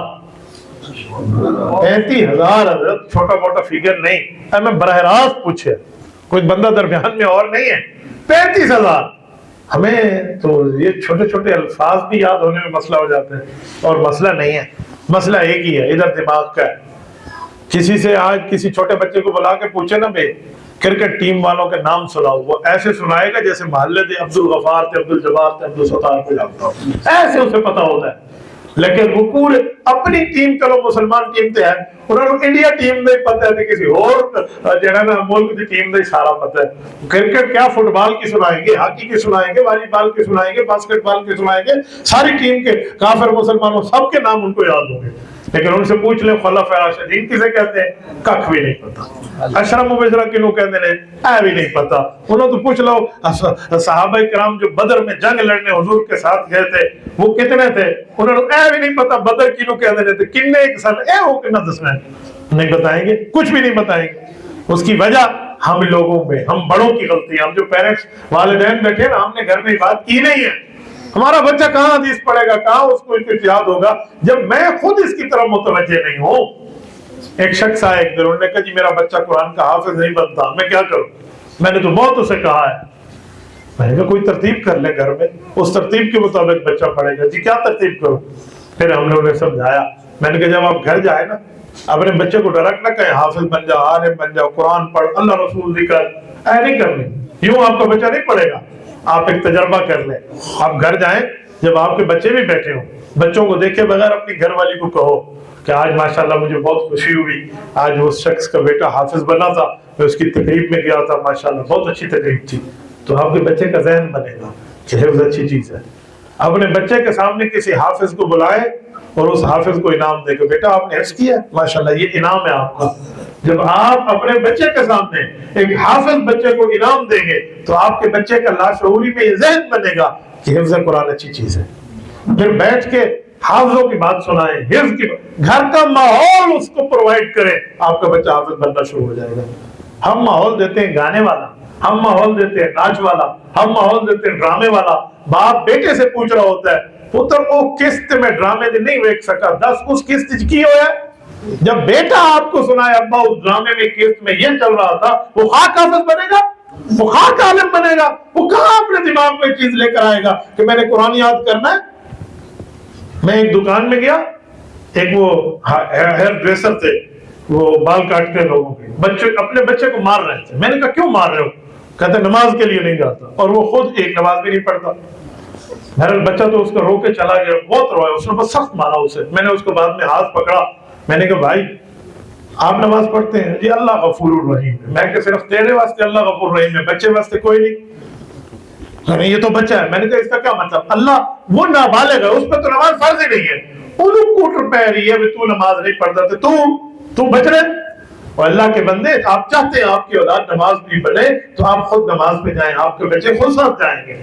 35,000 حضرت چھوٹا موٹا فگر نہیں. میں براہ راست پوچھے, کوئی بندہ درمیان میں اور نہیں ہے. 35,000. ہمیں تو یہ چھوٹے چھوٹے الفاظ بھی یاد ہونے میں مسئلہ ہو جاتے ہیں, اور مسئلہ نہیں ہے, مسئلہ ایک ہی ہے, ادھر دماغ کا ہے. کسی سے آج کسی چھوٹے بچے کو بلا کے پوچھے نا بھائی کرکٹ ٹیم والوں کے نام سناؤ, وہ ایسے سنائے گا جیسے محلے تھے عبد الغفار تھے, عبد الجبار تھے, عبد الستار کو جانتا ہوں, ایسے اسے پتا ہوتا ہے. لیکن وہ پورے اپنی ٹیم, چلو مسلمان ٹیم تے ہے, انہوں نے انڈیا ٹیم دے پتہ ہے, کسی اور جہاں نا ملک دی ٹیم دے سارا پتہ ہے. کرکٹ کیا فٹ بال کی سنائیں گے, ہاکی کی سنائیں گے, والی بال کی سنائیں گے, باسکٹ بال کی سنائیں گے, ساری ٹیم کے کافر مسلمانوں سب کے نام ان کو یاد ہوں گے. لیکن ان سے پوچھ لیں خلفاء راشدین کسے کہتے ہیں, ککھ بھی نہیں پتا. اشرا مبشرہ کنوں کہتے ہیں, اے بھی نہیں پتا. انہوں تو پوچھ لو صحابہ کرام جو بدر میں جنگ لڑنے حضور کے ساتھ گئے تھے وہ کتنے تھے, انہوں نے اے بھی نہیں پتا بدر کنوں کہتے تھے, کنے ایک سال اے ہو کنا دسنا ہے, نہیں بتائیں گے, کچھ بھی نہیں بتائیں گے. اس کی وجہ ہم لوگوں میں, ہم بڑوں کی غلطی ہے. ہم جو پیرنٹس والدین بیٹھے نا, ہم نے گھر میں بات کی نہیں ہے. ہمارا بچہ کہاں حدیث پڑھے گا, کہاں اس کو یاد ہوگا جب میں خود اس کی طرف متوجہ نہیں ہوں. ایک شخص آیا ایک دن, انہوں نے کہا جی میرا بچہ قرآن کا حافظ نہیں بنتا, میں کیا کروں؟ میں نے تو بہت اسے کہا ہے. میں نے کہا کوئی ترتیب کر لے گھر میں, اس ترتیب کے مطابق بچہ پڑھے گا. جی کیا ترتیب کروں؟ پھر ہم نے انہیں سمجھایا. میں نے کہا جب آپ گھر جائے نا, اپنے بچے کو ڈائریکٹ نہ کہیں حافظ بن جا, عالم بن جا, قرآن پڑھ, اللہ رسول ذکر, ایسا نہیں کرنی. یوں آپ کا بچہ نہیں پڑھے گا. آپ ایک تجربہ کر لیں, آپ گھر جائیں, جب آپ کے بچے بھی بیٹھے ہوں, بچوں کو دیکھے بغیر اپنی گھر والی کو کہو کہ آج ماشاءاللہ مجھے بہت خوشی ہوئی, آج اس شخص کا بیٹا حافظ بنا تھا, میں اس کی تقریب میں گیا تھا, ماشاءاللہ بہت اچھی تقریب تھی. تو آپ کے بچے کا ذہن بنے گا کہ حفظ اچھی چیز ہے. اپنے بچے کے سامنے کسی حافظ کو بلائے اور اس حافظ کو انعام دے کہ بیٹا آپ نے حفظ کیا, ماشاءاللہ یہ انعام ہے آپ کا. جب آپ اپنے بچے کے سامنے ایک حافظ بچے کو انعام دیں گے تو آپ کے بچے کا لاشعوری میں یہ ذہن بنے گا کہ حفظ قرآن اچھی چیز ہے. پھر بیٹھ کے حافظوں کی بات سنائیں, حفظ کی, گھر کا ماحول اس کو پرووائڈ کریں, آپ کا بچہ حافظ بننا شروع ہو جائے گا. ہم ماحول دیتے ہیں گانے والا, ہم ماحول دیتے ہیں ناچ والا, ہم ماحول دیتے ہیں ڈرامے والا. باپ بیٹے سے پوچھ رہا ہوتا ہے, پتر وہ قسط میں ڈرامے دے نہیں دیکھ سکا, 10 اس قسط کی ہویا. جب بیٹا آپ کو سنائے ابا اس ڈرامے میں قسط میں یہ چل رہا تھا, وہ خاک حافظ بنے گا, وہ خاک عالم بنے گا. وہ کہاں اپنے دماغ میں چیز لے کر آئے گا کہ میں نے قرآن یاد کرنا ہے. میں ایک دکان میں گیا, ایک وہ ہیئر ڈریسر تھے, وہ بال کاٹتے ہیں لوگوں کے, بچے اپنے بچے کو مار رہے تھے. میں نے کہا کیوں مار رہے ہو؟ کہتے نماز کے لیے نہیں جاتا, اور وہ خود ایک نماز بھی نہیں پڑھتا. میرا بچہ تو اس کو رو کے چلا گیا, بہت رویا, اس نے بہت سخت مارا اسے. میں نے اس کو بعد میں ہاتھ پکڑا, میں نے کہا بھائی آپ نماز پڑھتے ہیں؟ جی اللہ غفور الرحیم ہے. میں کہ صرف تیرے واسطے اللہ غفور الرحیم ہے, بچے واسطے کوئی نہیں. یہ تو بچہ ہے. میں نے کہا اس کا کیا مطلب؟ اللہ وہ نابالغ ہے, اس پہ تو نماز فرض ہی نہیں ہے. انہوں کوٹر پہ رہی ہے, تو نماز نہیں پڑھتا تھے, تو بچ رہے. اور اللہ کے بندے, آپ چاہتے ہیں آپ کی اولاد نماز بھی بنے تو آپ خود نماز پہ جائیں, آپ کے بچے خود ساتھ جائیں گے.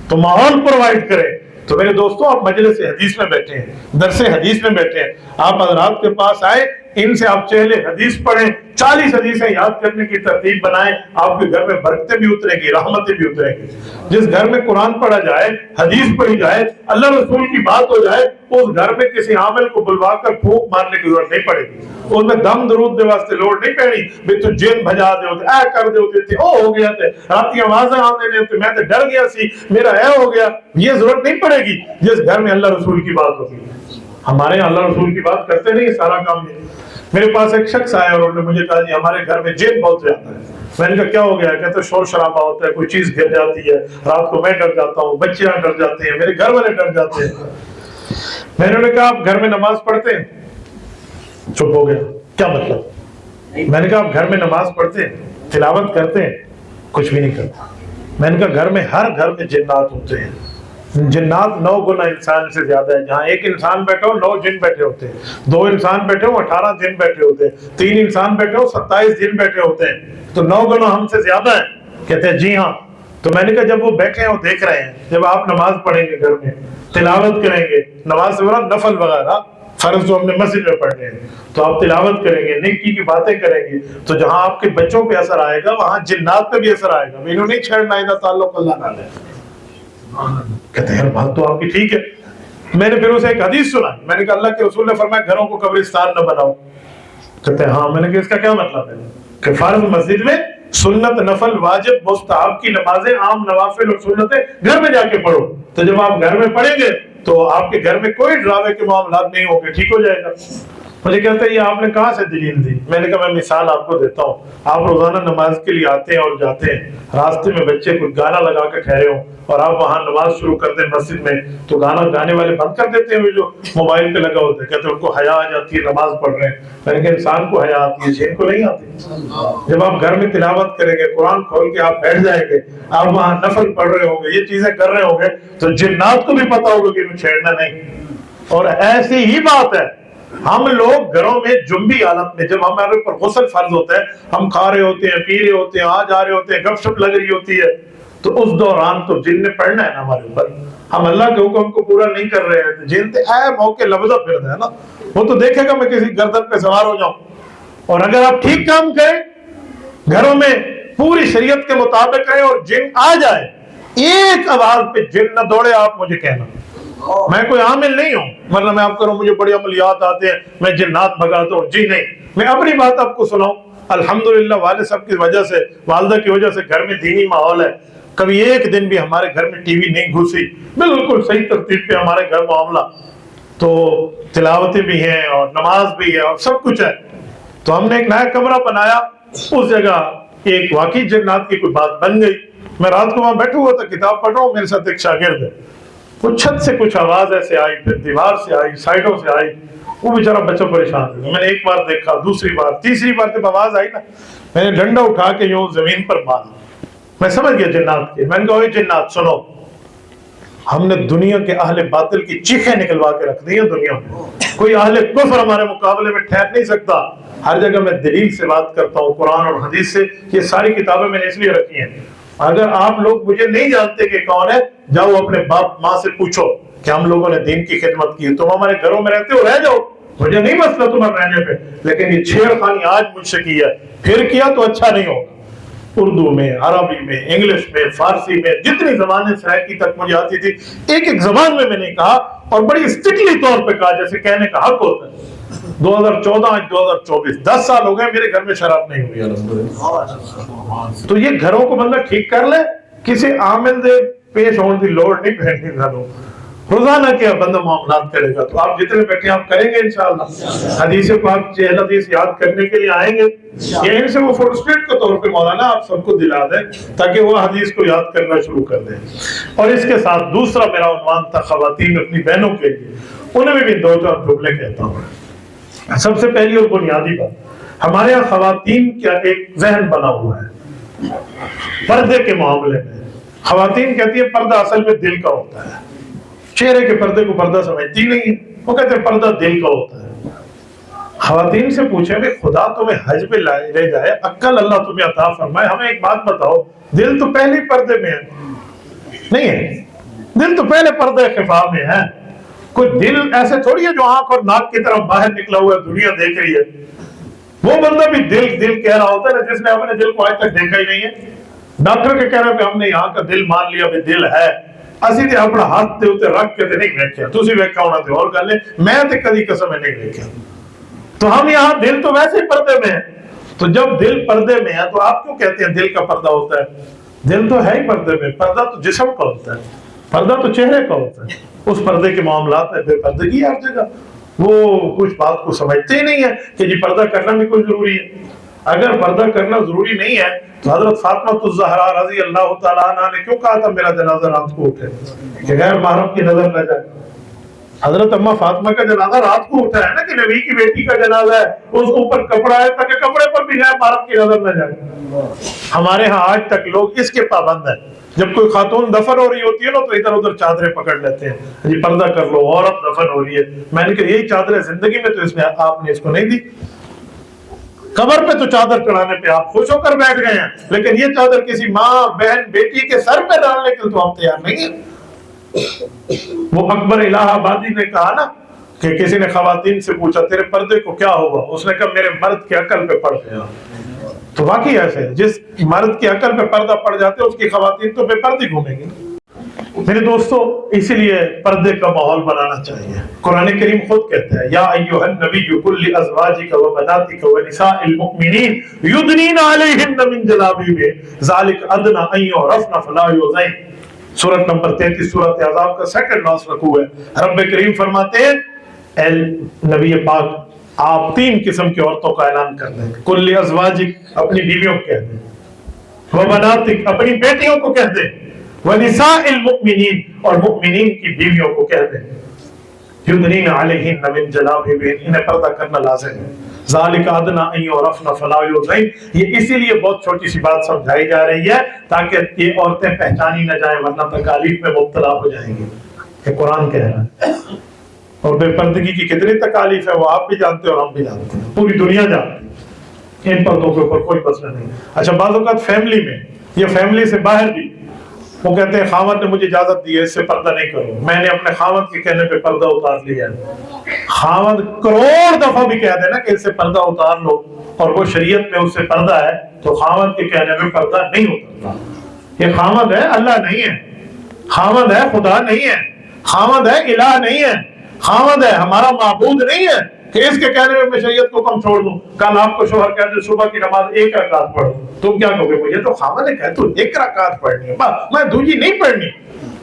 تو ماحول پرووائڈ کریں. تو میرے دوستوں, آپ مجلس حدیث میں بیٹھے ہیں, درس حدیث میں بیٹھے ہیں, آپ حضرات کے پاس آئے, ان سے آپ چہلے حدیث پڑھیں, 40 حدیثیں یاد کرنے کی ترتیب بنائیں. آپ کے گھر میں برکتیں بھی اتریں گی, رحمتیں بھی اتریں گی. جس گھر میں قرآن پڑھا جائے, حدیث پڑھی جائے, اللہ رسول کی بات ہو جائے, اس گھر میں کسی عامل کو بلوا کر پھونک مارنے کی ضرورت نہیں پڑے گی. اس میں دم درود دے واسطے لوڑ نہیں پڑی بھی تو جن بھجا دے ہوتے, اے کر دے ہوتے تھے, او ہو گیا تھے, رات کی آوازیں آنے دے ہوتے, میں تو ڈر گیا سی, میرا اے ہو گیا. یہ ضرورت نہیں پڑے گی جس گھر میں اللہ رسول کی بات ہوگی. ہمارے یہاں اللہ رسول کی بات کرتے نہیں, سارا کام یہ. میرے پاس ایک شخص آیا اور انہوں نے مجھے کہا جی ہمارے گھر میں جن بہت زیادہ ہے. میں نے کہا کیا ہو گیا؟ کہتے شور شرابہ ہوتا ہے, کوئی چیز گر جاتی ہے, رات کو میں ڈر جاتا ہوں, بچیاں ڈر جاتے ہیں, میرے گھر والے ڈر جاتے ہیں. میں نے کہا آپ گھر میں نماز پڑھتے ہیں؟ چپ ہو گیا, کیا مطلب؟ میں نے کہا آپ گھر میں نماز پڑھتے ہیں, تلاوت کرتے ہیں؟ کچھ بھی نہیں کرتا. میں نے کہا گھر میں ہر گھر میں جنات ہوتے ہیں, جنات 9 گنا انسان سے زیادہ ہے. جہاں ایک انسان بیٹھا ہو 9 جن بیٹھے ہوتے ہیں, 2 انسان بیٹھے ہو 18 جن بیٹھے ہوتے ہیں, 3 انسان بیٹھے ہو 27 جن بیٹھے ہوتے ہیں. تو 9 گنا ہم سے زیادہ ہیں. کہتے ہیں جی ہاں. تو میں نے کہا جب وہ بیٹھے ہیں وہ دیکھ رہے ہیں, جب آپ نماز پڑھیں گے گھر میں, تلاوت کریں گے, نماز سے مراد نفل وغیرہ, فرض جو ہم نے مسجد میں پڑھنے ہیں, تو آپ تلاوت کریں گے, نیکی کی باتیں کریں گے, تو جہاں آپ کے بچوں پہ اثر آئے گا وہاں جنات پہ بھی اثر آئے گا. انہوں نہیں چھیڑنا, ادھر تعلق اللہ نہ لے. کہتے ہیں بات تو آپ کی ٹھیک ہے. میں نے پھر اسے ایک حدیث سنائی. میں نے کہا اللہ کے رسول نے فرمایا گھروں کو قبرستان نہ بناؤ. کہتے ہیں ہاں. میں نے کہا اس کا کیا مطلب ہے؟ کہ فرض مسجد میں, سنت نفل واجب مستحب کی نمازیں, عام نوافل اور سنتیں گھر میں جا کے پڑھو. تو جب آپ گھر میں پڑھیں گے تو آپ کے گھر میں کوئی ڈراوے کے معاملات نہیں ہوں گے, ٹھیک ہو جائے گا. مجھے کہتے ہیں یہ آپ نے کہاں سے دلیل دی؟ میں نے کہا میں مثال آپ کو دیتا ہوں. آپ روزانہ نماز کے لیے آتے ہیں اور جاتے ہیں, راستے میں بچے کوئی گانا لگا کے ٹھہرے ہوں اور آپ وہاں نماز شروع کرتے ہیں مسجد میں, تو گانا گانے والے بند کر دیتے ہیں جو موبائل پہ لگا ہوتا ہے, کہتے ہیں ان کو حیا آ جاتی ہے نماز پڑھ رہے ہیں. میں نے کہا انسان کو حیا آتی ہے, جن کو نہیں آتی. جب آپ گھر میں تلاوت کریں گے, قرآن کھول کے آپ بیٹھ جائیں گے, آپ وہاں نفل پڑھ رہے ہوں گے, یہ چیزیں کر رہے ہوں گے, تو جنات کو بھی پتا ہوگا کہ چھیڑنا نہیں. اور ایسی ہی بات ہے, ہم لوگ گھروں میں جنبی حالت میں, جب ہمارے اوپر غسل فرض ہوتا ہے, ہم کھا رہے ہوتے ہیں, پی رہے ہوتے ہیں, آ جا رہے ہوتے ہیں, گپ شپ لگ رہی ہوتی ہے, تو اس دوران تو جن نے پڑھنا ہے نا ہمارے اوپر. ہم اللہ کے حکم کو پورا نہیں کر رہے ہیں, جن سے اے موقع لفظہ پھر دے نا, وہ تو دیکھے گا میں کسی گردن پہ سوار ہو جاؤں. اور اگر آپ ٹھیک کام کریں, گھروں میں پوری شریعت کے مطابق رہیں اور جن آ جائے, ایک آواز پہ جن نہ دوڑے, آپ مجھے کہنا. میں کوئی عامل نہیں ہوں, ورنہ میں آپ کروں مجھے بڑے عملیات آتے ہیں, میں جنات بھگاتا ہوں. جی نہیں, میں اپنی بات آپ کو سناؤں. الحمدللہ والد صاحب کی وجہ سے, والدہ کی وجہ سے گھر میں دینی ماحول ہے. کبھی ایک دن بھی ہمارے گھر میں ٹی وی نہیں گھسی, بالکل صحیح ترتیب پہ ہمارے گھر معاملہ. تو تلاوتیں بھی ہیں اور نماز بھی ہے اور سب کچھ ہے. تو ہم نے ایک نیا کمرہ بنایا, اس جگہ ایک واقعی جنات کی کوئی بات بن گئی. میں رات کو وہاں بیٹھا ہوا تھا, کتاب پڑھ رہا ہوں, میرے ساتھ ایک شاگرد ہے. وہ چھت سے کچھ آواز ایسے آئی, پھر دیوار سے آئی, سائڈوں سے آئی. وہ بیچارہ بچہ پریشان ہو. میں نے ایک بار دیکھا, دوسری بار, تیسری بار جب آواز آئی نا, میں نے ڈنڈا اٹھا کے یوں زمین پر مارا. میں سمجھ گیا جنات کے. میں نے کہا جنات سنو, ہم نے دنیا کے اہل باطل کی چیخیں نکلوا کے رکھ دی ہیں دنیا میں. کوئی اہل کفر ہمارے مقابلے میں ٹھہر نہیں سکتا. ہر جگہ میں دلیل سے بات کرتا ہوں, قرآن اور حدیث سے. یہ ساری کتابیں میں نے اس لیے رکھی ہیں. اگر آپ لوگ مجھے نہیں جانتے کہ کون ہے, جاؤ اپنے باپ ماں سے پوچھو کہ ہم لوگوں نے دین کی خدمت کی. تم ہمارے گھروں میں رہتے ہو, رہ جاؤ, مجھے نہیں مسئلہ تمہارے رہنے پہ, لیکن یہ چھیڑ خانی آج مجھ سے کی ہے, پھر کیا تو اچھا نہیں ہوگا. اردو میں, عربی میں, انگلش میں, فارسی میں, جتنی زبانیں سرائکی تک مجھے آتی تھی, ایک ایک زبان میں نے کہا, اور بڑی اسٹرکٹلی طور پہ کہا جیسے کہنے کا حق ہوتا ہے. 2014 آج 2024, 10 سال ہو گئے میرے گھر میں شراب نہیں ہوئی الحمدللہ. تو یہ گھروں کو بندہ ٹھیک کر لے, کسی عامل دے پیش ہونے کی لوڑ نہیں پڑنی. گھروں روزانہ کیا بندہ معاملات کرے گا, تو آپ جتنے بیٹھے آپ کریں گے انشاءاللہ. حدیث پاک چہل حدیث یاد کرنے کے لیے آئیں گے, یہیں سے وہ فورسٹیٹ کے طور پہ مولانا آپ سب کو دلا دیں تاکہ وہ حدیث کو یاد کرنا شروع کر دیں. اور اس کے ساتھ دوسرا میرا عنوان تھا خواتین اپنی بہنوں کے لیے, انہیں میں بھی 2-4 جملے کہتا ہوں. سب سے پہلی اور بنیادی بات, ہمارے یہاں خواتین کا ایک ذہن بنا ہوا ہے پردے کے معاملے میں. خواتین کہتی ہیں پردہ اصل میں دل کا ہوتا ہے, چہرے کے پردے کو پردہ سمجھتی نہیں ہے, وہ کہتے ہیں پردہ دل کا ہوتا ہے. خواتین سے پوچھیں کہ خدا تمہیں حج پہ لے جائے, عقل اللہ تمہیں عطا فرمائے, ہمیں ایک بات بتاؤ, دل تو پہلے پردے میں ہے نہیں ہے, دل تو پہلے پردے خفا میں ہے. کوئی دل ایسے تھوڑی ہے جو آنکھ اور ناک کی طرف باہر نکلا ہوا ہے, دنیا دیکھ رہی ہے. وہ بندہ بھی دل کہہ رہا ہوتا ہے نا, جس نے اپنے دل کو آج تک دیکھا ہی نہیں ہے. ڈاکٹر کے کہہ رہے کہ ہم نے یہاں کا دل مان لیا بھی دل ہے, اسی تے اپنا ہاتھ تے اوتے رکھ کے تے نہیں ویکھیا, تسی ویکھا ہونا تے اور گل ہے, میں تے کدی قسم نہیں ویکھیا. تو ہم یہاں دل تو ویسے ہی پردے میں ہے. تو جب دل پردے میں ہے تو آپ کیوں کہتے ہیں دل کا پردہ ہوتا ہے؟ دل تو ہے ہی پردے میں, پردہ تو جسم کا ہوتا ہے, پردہ تو چہرے کا ہوتا ہے. اس پردے کے معاملات میں بے پردگی ہر جگہ. وہ کچھ بات کو سمجھتے ہی نہیں ہے کہ جی پردہ کرنا بھی کوئی ضروری ہے. اگر پردہ کرنا ضروری نہیں ہے تو حضرت فاطمہ الزہرا رضی اللہ تعالیٰ عنہ نے کیوں کہا تھا میرا جنازہ رات کو اٹھے کہ غیر محرم کی نظر نہ جائے؟ حضرت اماں فاطمہ کا جنازہ رات کو اٹھا ہے نا کہ نبی کی بیٹی کا جنازہ ہے, اس کے اوپر کپڑا ہے تاکہ کپڑے پر بھی غیر محرم کی نظر نہ جائے. ہمارے ہاں آج تک لوگ اس کے پابند ہیں. جب کوئی خاتون دفن ہو رہی ہوتی ہے نا تو ادھر ادھر چادریں پکڑ لیتے ہیں, جی پردہ کر لو, عورت دفن ہو رہی ہے. میں نے کہا یہی چادریں زندگی میں تو اس میں آپ نے اس کو نہیں دی. قبر پہ تو چادر چڑھانے پہ آپ خوش ہو کر بیٹھ گئے ہیں, لیکن یہ چادر کسی ماں بہن بیٹی کے سر پہ ڈالنے کے لیے تو آپ تیار نہیں ہیں. وہ اکبر الہ آبادی نے کہا نا کہ کسی نے خواتین سے پوچھا تیرے پردے کو کیا ہوا, اس نے کہا میرے مرد کی عقل پہ پڑ گیا. تو واقعی ایسے ہے, جس مرد کی عقل پہ پردہ پڑ جاتے اس کی خواتین تو بے پردی گھومیں گی. میرے دوستو, اسی لیے پردے کا ماحول بنانا چاہیے. قرآن کریم خود کہتا ہے یا ایھا النبی قل لازواجک وبناتک ونساء المؤمنین یدنین علیہن من جلابیبہن ذلک ادنی ان یعرفن فلا یؤذین. سورۃ نمبر 33 سورۃ احزاب کا سیکنڈ لاس رکھو ہے. رب کریم فرماتے ہیں اے نبی پاک آپ 3 قسم کی عورتوں کا اعلان کر دیں، کل ازواجک اپنی بیویوں کو کہہ دیں، وبناتک اپنی بیٹیوں کو کہہ دیں، ونساء المؤمنین اور مؤمنین کی بیویوں کو کہہ دیں، یدنین علیہن من جلابیبہن، انہیں پردہ کرنا لازم ہے، ذالک ادنی ان یعرفن فلا یؤذین، یہ اسی لیے بہت چھوٹی سی بات سمجھائی جا رہی ہے تاکہ یہ عورتیں پہچانی نہ جائیں ورنہ تکالیف میں مبتلا ہو جائیں گی، یہ قرآن کہہ رہا ہے۔ اور بے پردگی کی کتنی تکالیف ہے وہ آپ بھی جانتے ہیں اور ہم بھی جانتے ہیں، پوری دنیا جانتی ہے، ان پردوں کے اوپر کوئی مسئلہ نہیں۔ اچھا بعض اوقات فیملی میں یا فیملی سے باہر بھی وہ کہتے ہیں خاوند نے مجھے اجازت دی ہے اس سے پردہ نہیں کرو، میں نے اپنے خاوند کے کہنے پہ پردہ اتار لیا ہے۔ خاوند کروڑ دفعہ بھی کہہ دے نا کہ اس سے پردہ اتار لو اور وہ شریعت میں اس سے پردہ ہے تو خاوند کے کہنے پہ پردہ نہیں اترتا۔ یہ خاوند ہے، اللہ نہیں ہے، خاوند ہے، خدا نہیں ہے، خاوند ہے، الہ نہیں ہے، خاوند ہے، ہمارا معبود نہیں ہے کہ اس کے کہنے میں شریعت کو کم چھوڑ دوں۔ کل آپ کو شوہر کہتے ہیں صبح کی نماز 1 رکعت پڑھو، تم کیا کہو گے؟ مجھے تو خاوند نے کہا تو 1 رکعت پڑھنی ہے، میں دوسری نہیں پڑھنی۔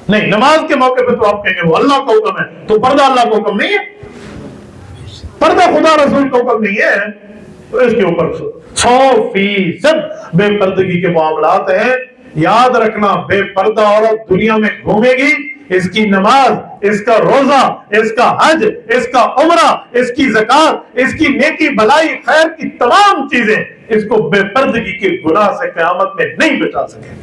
نہیں، نماز کے موقع پہ تو آپ کہیں گے وہ اللہ کا حکم ہے، تو پردہ اللہ کا حکم نہیں ہے، پردہ خدا رسول کا حکم نہیں ہے۔ تو اس کے اوپر 100% بے پردگی کے معاملات ہیں۔ یاد رکھنا بے پردہ عورت دنیا میں گھومے گی، اس کی نماز، اس کا روزہ، اس کا حج، اس کا عمرہ، اس کی زکات، اس کی نیکی بھلائی خیر کی تمام چیزیں اس کو بے پردگی کے گناہ سے قیامت میں نہیں بچا سکیں۔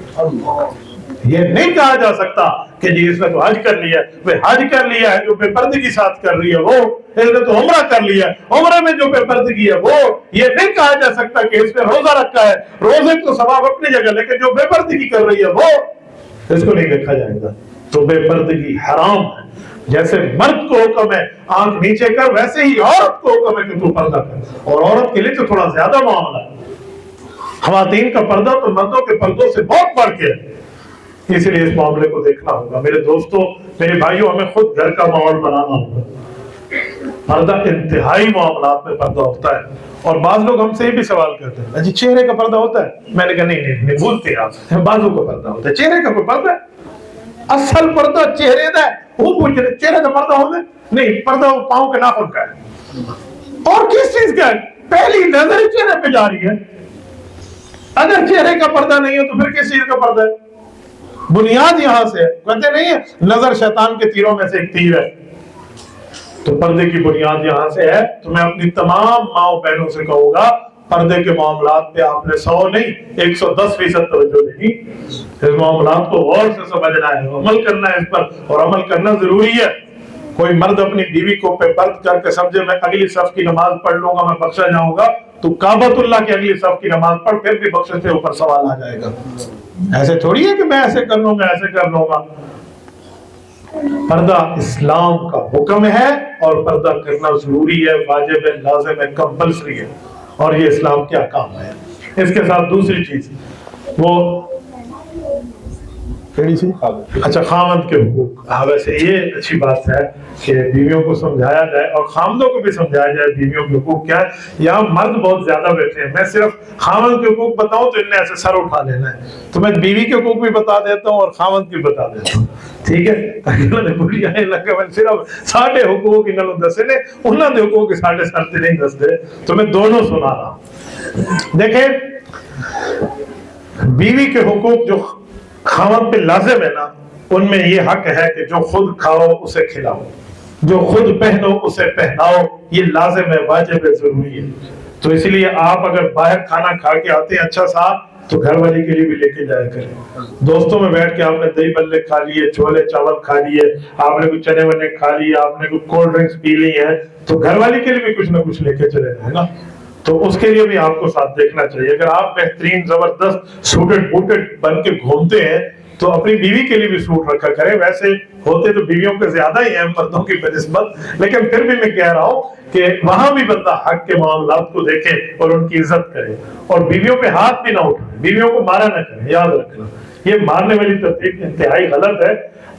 یہ نہیں کہا جا سکتا کہ جی اس نے تو حج کر لیا ہے، وہ حج کر لیا ہے جو بے پردگی ساتھ کر رہی ہے وہ، اس نے تو عمرہ کر لیا ہے، عمرہ میں جو بے پردگی ہے وہ۔ یہ نہیں کہا جا سکتا کہ اس نے روزہ رکھا ہے، روزے تو ثواب اپنی جگہ، لیکن جو بے پردگی کر رہی ہے وہ، اس کو نہیں دیکھا جائے گا۔ تو بے پردگی حرام ہے۔ جیسے مرد کو حکم ہے آنکھ نیچے کر، ویسے ہی عورت کو حکم ہے کہ تو پردہ کر، اور عورت کے لیے تو تھوڑا زیادہ معاملہ ہے۔ خواتین کا پردہ تو مردوں کے پردوں سے بہت بڑھ کے ہے، اس لیے اس معاملے کو دیکھنا ہوگا۔ میرے دوستوں، میرے بھائیوں، ہمیں خود گھر کا ماحول بنانا ہوگا۔ پردہ انتہائی معاملات میں پردہ ہوتا ہے، اور بعض لوگ ہم سے یہ بھی سوال کرتے ہیں جی چہرے کا پردہ ہوتا ہے؟ میں نے کہا نہیں بھولتے آپ، بازو کا پردہ ہوتا ہے، چہرے کا کوئی پردہ ہے؟ اصل پردہ چہرے کا ہے، وہ پوچھ رہے چہرے کا پردہ ہوتا ہے؟ نہیں، پردہ پاؤں کے ناخن کا ہے۔ اور کس چیز کا ہے؟ پہلی نظر چہرے پہ جا رہی ہے۔ اگر چہرے کا پردہ نہیں ہے تو پھر کس چیز کا پردہ ہے؟ بنیاد یہاں سے کہتے نہیں ہے نظر شیطان کے تیروں میں سے ایک تیر ہے، تو پردے کی بنیاد یہاں سے ہے۔ تو میں اپنی تمام ماؤں بہنوں سے کہوں گا پردے کے معاملات پہ آپ نے 100 نہیں 110% توجہ دینی، اس معاملات کو غور سے سمجھنا ہے، عمل کرنا ہے اس پر، اور عمل کرنا ضروری ہے۔ کوئی مرد اپنی بیوی کو پہ پرد کر کے سمجھے میں اگلی صف کی نماز پڑھ لوں گا میں بخشا جاؤں گا، تو کعبۃ اللہ کی اگلی صف کی نماز پڑھ پھر بھی بخشش سے اوپر سوال آ جائے گا۔ ایسے تھوڑی ہے کہ میں ایسے کر لوں گا ایسے کر لوں گا۔ پردہ اسلام کا حکم ہے اور پردہ کرنا ضروری ہے، واجب ہے، لازم ہے، کمپلسری ہے، اور یہ اسلام کے احکام ہے۔ اس کے ساتھ دوسری چیز وہ اچھا خاوند کے حقوق۔ ہاں ویسے یہ اچھی بات ہے کہ بیویوں کو سمجھایا جائے اور خاوندوں کو بھی سمجھایا جائے بیویوں کے حقوق کیا ہے۔ یہاں مرد بہت زیادہ بیٹھے ہیں، میں صرف خاوند کے حقوق بتاؤں تو ان نے ایسے سر اٹھا لینا ہے، تو میں بیوی کے حقوق بھی بتا دیتا ہوں اور خاوند کی بتا دیتا ہوں، ٹھیک ہے؟ انہوں نے بولی آئے لگا میں صرف 60 حقوق انہوں نے دسے نے، انہوں نے حقوق کے 7.5 نہیں دس دے، تو میں دونوں سنا رہا ہوں۔ دیکھیں بیوی کے حقوق جو خاوند پہ لازم ہے نا، ان میں یہ حق ہے کہ جو خود کھاؤ اسے کھلاؤ، جو خود پہنو اسے پہناؤ، یہ لازم ہے، واجب ہے، ضروری ہے۔ تو اسی لیے آپ اگر باہر کھانا کھا کے آتے ہیں اچھا سا، تو گھر والی کے لیے بھی لے کے جایا کریں۔ دوستوں میں بیٹھ کے آپ نے دہی بلے کھا لیے، چھولے چاول کھا لیے، آپ نے کچھ چنے ونے کھا لیے، آپ نے کچھ کولڈ ڈرنکس پی لی ہیں، تو گھر والی کے لیے بھی کچھ نہ کچھ لے کے چلے جائیں نا، تو اس کے لیے بھی آپ کو ساتھ دیکھنا چاہیے۔ اگر آپ بہترین زبردست سوٹڈ بوٹڈ بن کے گھومتے ہیں تو اپنی بیوی کے لیے بھی سوٹ رکھا کریں۔ ویسے ہوتے تو بیویوں کے زیادہ ہی ہیں مردوں کی بنسبت، لیکن پھر بھی میں کہہ رہا ہوں کہ وہاں بھی بندہ حق کے معاملات کو دیکھے اور ان کی عزت کرے، اور بیویوں پہ ہاتھ بھی نہ اٹھائے، بیویوں کو مارا نہ کرے۔ یاد رکھنا یہ مارنے والی ترتیب انتہائی غلط ہے۔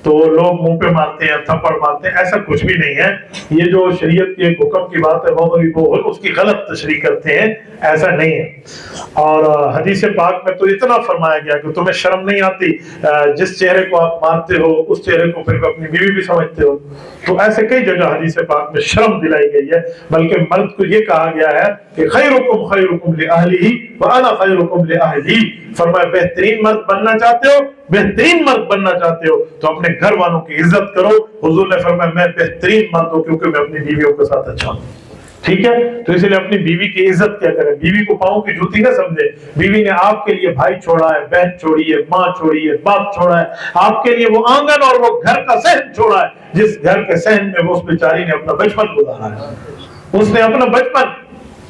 تو لوگ منہ پہ مارتے ہیں، تھپڑ مارتے ہیں، ایسا کچھ بھی نہیں ہے۔ یہ جو شریعت کے ایک حکم کی بات ہے وہ اس کی غلط تشریح کرتے ہیں، ایسا نہیں ہے۔ اور حدیث پاک میں تو اتنا فرمایا گیا کہ تمہیں شرم نہیں آتی جس چہرے کو آپ مانتے ہو اس چہرے کو پھر اپنی بیوی بھی سمجھتے ہو۔ تو ایسے کئی جگہ حدیث پاک میں شرم دلائی گئی ہے، بلکہ مرد کو یہ کہا گیا ہے کہ خیرکم خیرکم لأہلہ وانا خیرکم لأہلی، فرمایا بہترین مرد بننا چاہتے ہو، بہترین مرد بننا چاہتے ہو تو اپنے گھر والوں کی عزت کرو۔ حضور نے فرمایا میں بہترین مرد ہوں کیونکہ میں اپنی بیویوں کے ساتھ اچھا ہوں۔ ٹھیک ہے، تو اس لیے اپنی بیوی کی عزت کیا کریں، بیوی کو پاؤں کی جوتی نہ سمجھے۔ بیوی نے آپ کے لیے بھائی چھوڑا ہے، بہن چھوڑی ہے، ماں چھوڑی ہے، باپ چھوڑا ہے، آپ کے لیے وہ آنگن اور وہ گھر کا صحن چھوڑا ہے جس گھر کے صحن میں وہ اس بیچاری نے اپنا بچپن گزارا ہے۔ اس نے اپنا بچپن،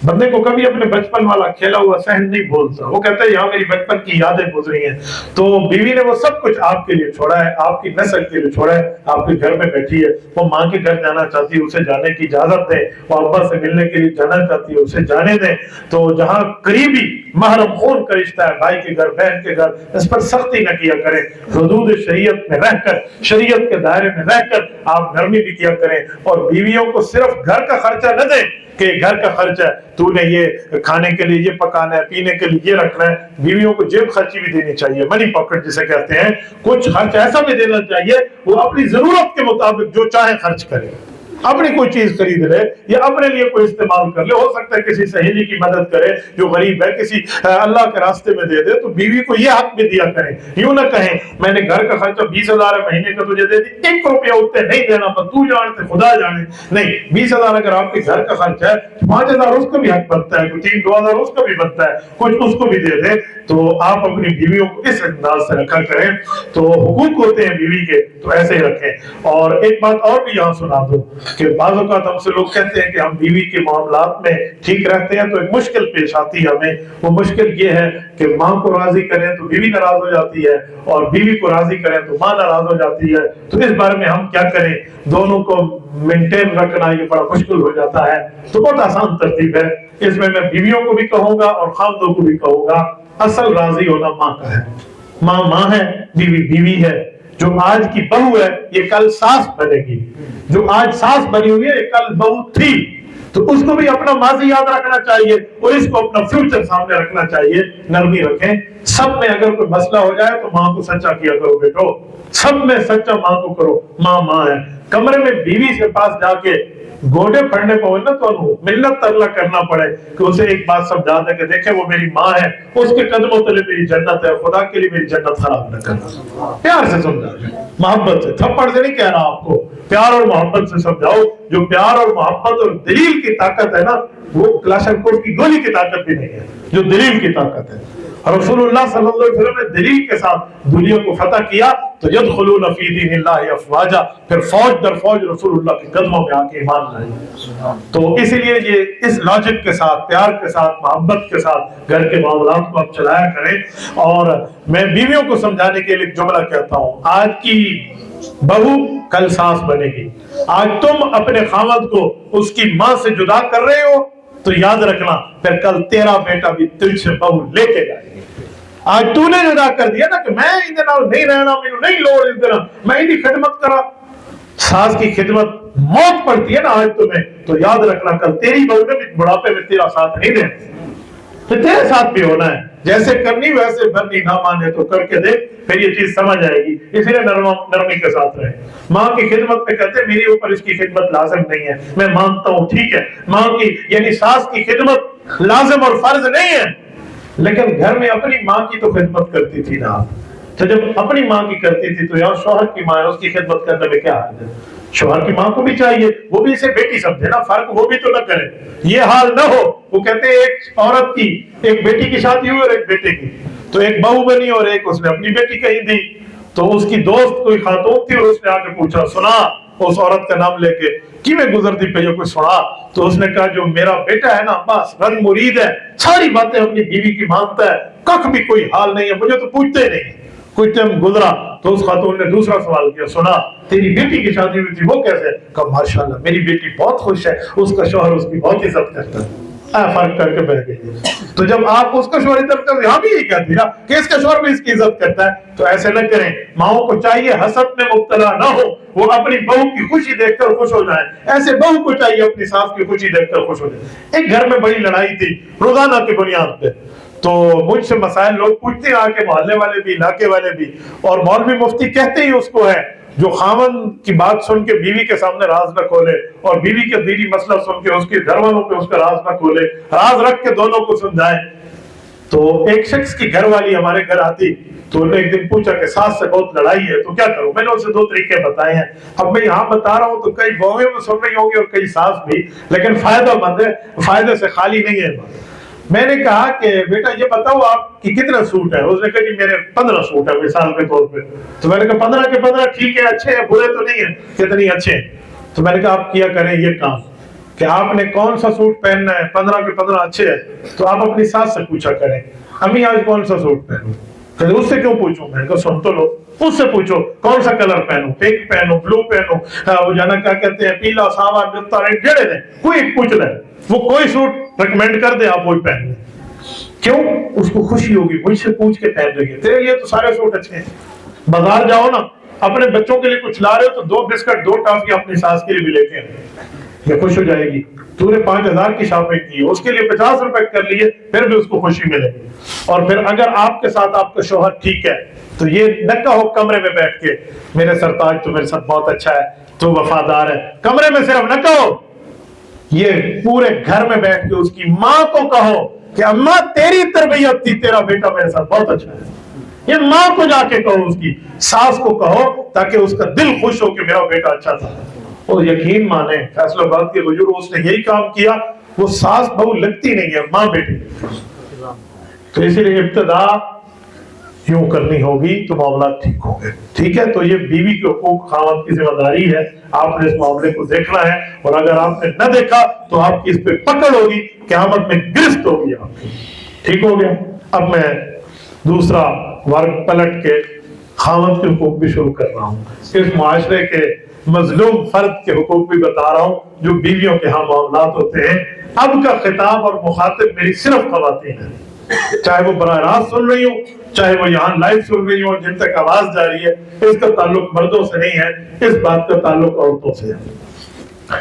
بندے کو کبھی اپنے بچپن والا کھیلا ہوا صحن نہیں بھولتا، وہ کہتا ہے یہاں میری بچپن کی یادیں گزری ہیں۔ تو بیوی نے وہ سب کچھ آپ کے لیے چھوڑا ہے، آپ کی نسل کے لیے چھوڑا ہے، آپ کے گھر میں بیٹھی ہے، وہ ماں کے گھر جانا چاہتی ہے اسے جانے کی اجازت دیں، وہ ابا سے ملنے کے لیے جانا چاہتی ہے اسے جانے دیں۔ تو جہاں قریبی محرم خون کا رشتہ ہے، بھائی کے گھر، بہن کے گھر، اس پر سختی نہ کیا کریں، حدود شریعت میں رہ کر، شریعت کے دائرے میں رہ کر آپ نرمی بھی کیا کریں۔ اور بیویوں کو صرف گھر کا خرچہ نہ دیں کہ گھر کا خرچ ہے، تو نے یہ کھانے کے لیے یہ پکانا ہے، پینے کے لیے یہ رکھنا ہے۔ بیویوں کو جیب خرچی بھی دینی چاہیے، منی پاکٹ جسے کہتے ہیں، کچھ خرچ ایسا بھی دینا چاہیے وہ اپنی ضرورت کے مطابق جو چاہے خرچ کرے، اپنی کوئی چیز خرید لے یا اپنے لیے کوئی استعمال کر لے، ہو سکتا ہے کسی سہیلی کی مدد کرے جو غریب ہے، کسی اللہ کے راستے میں دے دے، تو بیوی کو یہ حق بھی دیا کریں۔ یوں نہ کہیں میں نے گھر کا خرچہ 20,000 مہینے کا تجھے دے دی، 1 روپیہ اتنے نہیں دینا، پر تو جانتے خدا جانے۔ نہیں، 20,000 اگر آپ کے گھر کا خرچ ہے، 5,000 اس کا بھی حق بنتا ہے، 3-2,000 اس کا بھی بنتا ہے، کچھ اس کو بھی دے دے۔ تو آپ اپنی بیویوں کو اس انداز سے رکھا کریں۔ تو حقوق ہوتے ہیں بیوی کے، تو ایسے ہی رکھیں۔ اور ایک بات اور بھی یہاں سنا دو کہ بعض اوقات ہم سے لوگ کہتے ہیں کہ ہم بیوی کے معاملات میں ٹھیک رہتے ہیں، تو ایک مشکل پیش آتی ہے ہمیں۔ وہ مشکل یہ ہے کہ ماں کو راضی کریں تو بیوی ناراض ہو جاتی ہے، اور بیوی کو راضی کریں تو ماں ناراض ہو جاتی ہے۔ تو اس بارے میں ہم کیا کریں؟ دونوں کو مینٹین رکھنا یہ بڑا مشکل ہو جاتا ہے۔ تو بہت آسان ترتیب ہے، اس میں بیویوں کو بھی کہوں گا اور خاندوں کو بھی کہوں گا، اصل راضی ہونا ماں کا ہے۔ ماں ماں ہے، بیوی بیوی ہے۔ جو آج کی بہو ہے یہ کل ساس بنے گی، جو آج ساس بنی ہوئی ہے یہ کل بہو تھی۔ تو اس کو بھی اپنا ماضی یاد رکھنا چاہیے اور اس کو اپنا فیوچر سامنے رکھنا چاہیے۔ نرمی رکھیں، سب میں اگر کوئی مسئلہ ہو جائے تو ماں کو سچا کیا کرو بیٹو، سب میں سچا ماں کو کرو، ماں ماں ہے۔ کمرے میں بیوی کے پاس جا کے گوڑے پڑھنے پہ ہوئے نا تو ملت ترلا کرنا پڑے کہ اسے ایک بات سمجھا دے کہ دیکھیں وہ میری ماں ہے، اس کے قدموں تلے میری جنت ہے، خدا کے لیے میری جنت خراب نہ کرنا۔ پیار سے سمجھا دیں، محبت سے، تھپڑ سے نہیں کہہ رہا آپ کو، پیار اور محبت سے سمجھاؤ۔ جو پیار اور محبت اور دلیل کی طاقت ہے نا، وہ کلاشنکوف کی گولی کی طاقت بھی نہیں ہے، جو دلیل کی طاقت ہے۔ رسول اللہ صلی اللہ علیہ وسلم نے دلیل کے ساتھ دنیا کو فتح کیا تو یدخلون فی دین اللہ افواجا، پھر فوج در فوج رسول اللہ کے قدموں میں آ کے ایمان لائے۔ تو اسی لیے یہ اس لاجک کے ساتھ، پیار کے ساتھ، محبت کے ساتھ گھر کے معاملات کو آپ چلایا کریں۔ اور میں بیویوں کو سمجھانے کے لیے ایک جملہ کہتا ہوں، آج کی بہو کل ساس بنے گی۔ آج تم اپنے خاوند کو اس کی ماں سے جدا کر رہے ہو تو یاد رکھنا پھر کل تیرا بیٹا بھی تجھ سے بہو لے کے جائے گا۔ آج تو نے جدا کر دیا نا کہ میں ادھر نہیں رہنا، میں نہیں لوڑ ادھر، میں ہی خدمت کرا۔ ساس کی خدمت موت پڑتی ہے نا آج تمہیں، تو یاد رکھنا کل تیری بہو نے بھی بڑھاپے میں تیرا ساتھ نہیں دینا، تو تیرے ساتھ بھی ہونا ہے۔ جیسے کرنی ویسے بھرنی، نہ مانے تو کر کے دیکھ، پھر یہ چیز سمجھ آئے گی۔ اس لیے نرمی کے ساتھ رہے۔ ماں کی خدمت پہ کہتے ہیں میرے اوپر اس کی خدمت لازم نہیں ہے، میں مانتا ہوں ٹھیک ہے، ماں کی یعنی ساس کی خدمت لازم اور فرض نہیں ہے، لیکن گھر میں اپنی ماں کی تو خدمت کرتی تھی نا۔ تو جب اپنی ماں کی کرتی تھی تو یار شوہر کی ماں ہے، اس کی خدمت کرنے میں کیا حرج ہے؟ شوہر کی ماں کو بھی چاہیے وہ بھی اسے بیٹی سمجھے نا، فرق وہ بھی تو نہ کرے۔ یہ حال نہ ہو، وہ کہتے ہیں ایک عورت کی ایک بیٹی کی شادی ہوئی اور ایک بیٹے کی، تو ایک بہو بنی اور ایک اس نے اپنی بیٹی کہیں دی۔ تو اس کی دوست کوئی خاتون تھی اور اس نے آ کے پوچھا، سنا اس عورت کا نام لے کے کی میں گزرتی پہ کوئی سنا؟ تو اس نے کہا جو میرا بیٹا ہے نا بس رنگ مرید ہے، ساری باتیں اپنی بیوی کی مانتا ہے، کخ بھی کوئی حال نہیں ہے، مجھے تو پوچھتے ہی نہیں۔ کچھ ٹائم گزرا تو اس خاتون نے دوسرا سوال کیا، سنا تیری بیٹی کی شادی ہوئی تھی وہ کیسے؟ کہا ماشاءاللہ میری بیٹی بہت خوش ہے، اس کا شوہر اس کی بہت عزت کرتا ہے۔ فرق کر کے بیٹھ گئی. تو جب آپ اس کا شوہر عزت کرتے یہاں بھی یہی کہتے ہیں کہ اس کا شوہر بھی اس کی عزت کرتا ہے, تو ایسے نہ کریں. ماؤں کو چاہیے حسد میں مبتلا نہ ہو, وہ اپنی بہو کی خوشی دیکھ کر خوش ہو جائیں. ایسے بہو کو چاہیے اپنی ساس کی خوشی دیکھ کر خوش ہو جائیں. ایک گھر میں بڑی لڑائی تھی روزانہ کی بنیاد پہ, تو مجھ سے مسائل لوگ پوچھتے ہیں, آ کے محلے والے بھی علاقے والے بھی, اور مولوی مفتی کہتے ہی اس کو ہے جو خاوند کی بات سن کے بیوی کے سامنے راز نہ کھولے, اور بیوی کے دینی مسئلہ سن کے اس کے گھر والوں پہ اس کا راز نہ کھولے, راز رکھ کے دونوں کو سمجھائے. تو ایک شخص کی گھر والی ہمارے گھر آتی, تو انہوں نے ایک دن پوچھا کہ ساس سے بہت لڑائی ہے تو کیا کروں. میں نے اسے 2 طریقے بتائے ہیں. اب میں یہاں بتا رہا ہوں تو کئی بہویں بھی سن رہی ہوں گی اور کئی ساس بھی, لیکن فائدہ مند ہے, فائدے سے خالی نہیں ہے. میں نے کہا کہ بیٹا یہ بتاؤ آپ کی کتنا سوٹ ہے. اس نے کہا جی میرے 15 سوٹ ہے مثال کے طور پہ. تو میں نے کہا 15 کے 15 ٹھیک ہے, اچھے ہیں, برے تو نہیں ہیں, کتنی اچھے ہیں. تو میں نے کہا آپ کیا کریں یہ کام کہ آپ نے کون سا سوٹ پہننا ہے, 15 کے 15 اچھے ہیں, تو آپ اپنی ساس سے پوچھا کریں امی آج کون سا سوٹ پہنوں. کہ اس سے کیوں پوچھوں, میں نے کہا سن تو لو, اس سے پوچھو کون سا کلر پہنوں, پنک پہنوں, بلو پہنوں, وہ جانا کیا کہتے ہیں پیلا, ساوا, جوتا, ریڈ, جڑے لیں, کوئی ایک پوچھ لیں, وہ کوئی سوٹ ریکمینڈ کر دے آپ وہی پہن لیں. کیوں, اس کو خوشی ہوگی, مجھ سے پوچھ کے پہن لیں گے, تیرے لیے تو سارے سوٹ اچھے ہیں. بازار جاؤ نا, اپنے بچوں کے لیے کچھ لا رہے ہو تو 2 بسکٹ 2 ٹافی اپنی ساس کے لیے بھی لے کے آئے, یہ خوش ہو جائے گی. تو نے 5000 کی شاپنگ کی, اس کے لیے 50 روپے کر لیے, پھر بھی اس کو خوشی ملے گی. اور پھر اگر آپ کے ساتھ آپ کا شوہر ٹھیک ہے تو یہ نہ کہو کمرے میں بیٹھ کے میرے سرتاج تو میرے ساتھ بہت اچھا ہے, تو وفادار ہے. کمرے میں صرف نہ کہو, یہ پورے گھر میں بیٹھ کے اس کی ماں کو کہو کہ اماں تیری تربیت تھی, تیرا بیٹا میرے ساتھ بہت اچھا ہے. یہ ماں کو جا کے کہو, اس کی ساس کو کہو, تاکہ اس کا دل خوش ہو کہ میرا بیٹا اچھا تھا. اور یقین مانے فیصلہ باد کے بزرگ اس نے یہی کام کیا. وہ ساس بہو لگتی نہیں ہے, ماں بیٹی. تو اسی لیے ابتدا یوں کرنی ہوگی تو معاملات ٹھیک ہوں گے. ٹھیک ہے, تو یہ بیوی کے حقوق خاوند کی ذمہ داری ہے, آپ نے اس معاملے کو دیکھنا ہے. اور اگر آپ نے نہ دیکھا تو آپ کی اس پہ پکڑ ہوگی, قیامت میں گرفت ہوگی آپ کی. ٹھیک ہو گیا. اب میں دوسرا ورگ پلٹ کے خاوند کے حقوق بھی شروع کر رہا ہوں. اس معاشرے کے مظلوم فرد کے حقوق بھی بتا رہا ہوں جو بیویوں کے ہاں معاملات ہوتے ہیں. اب کا خطاب اور مخاطب میری صرف خواتین ہیں, چاہے وہ براہ راست سن رہی ہوں, چاہے وہ یہاں لائیو سن رہی ہوں جن تک آواز جا رہی ہے. اس کا تعلق مردوں سے نہیں ہے, اس بات کا تعلق عورتوں سے ہے.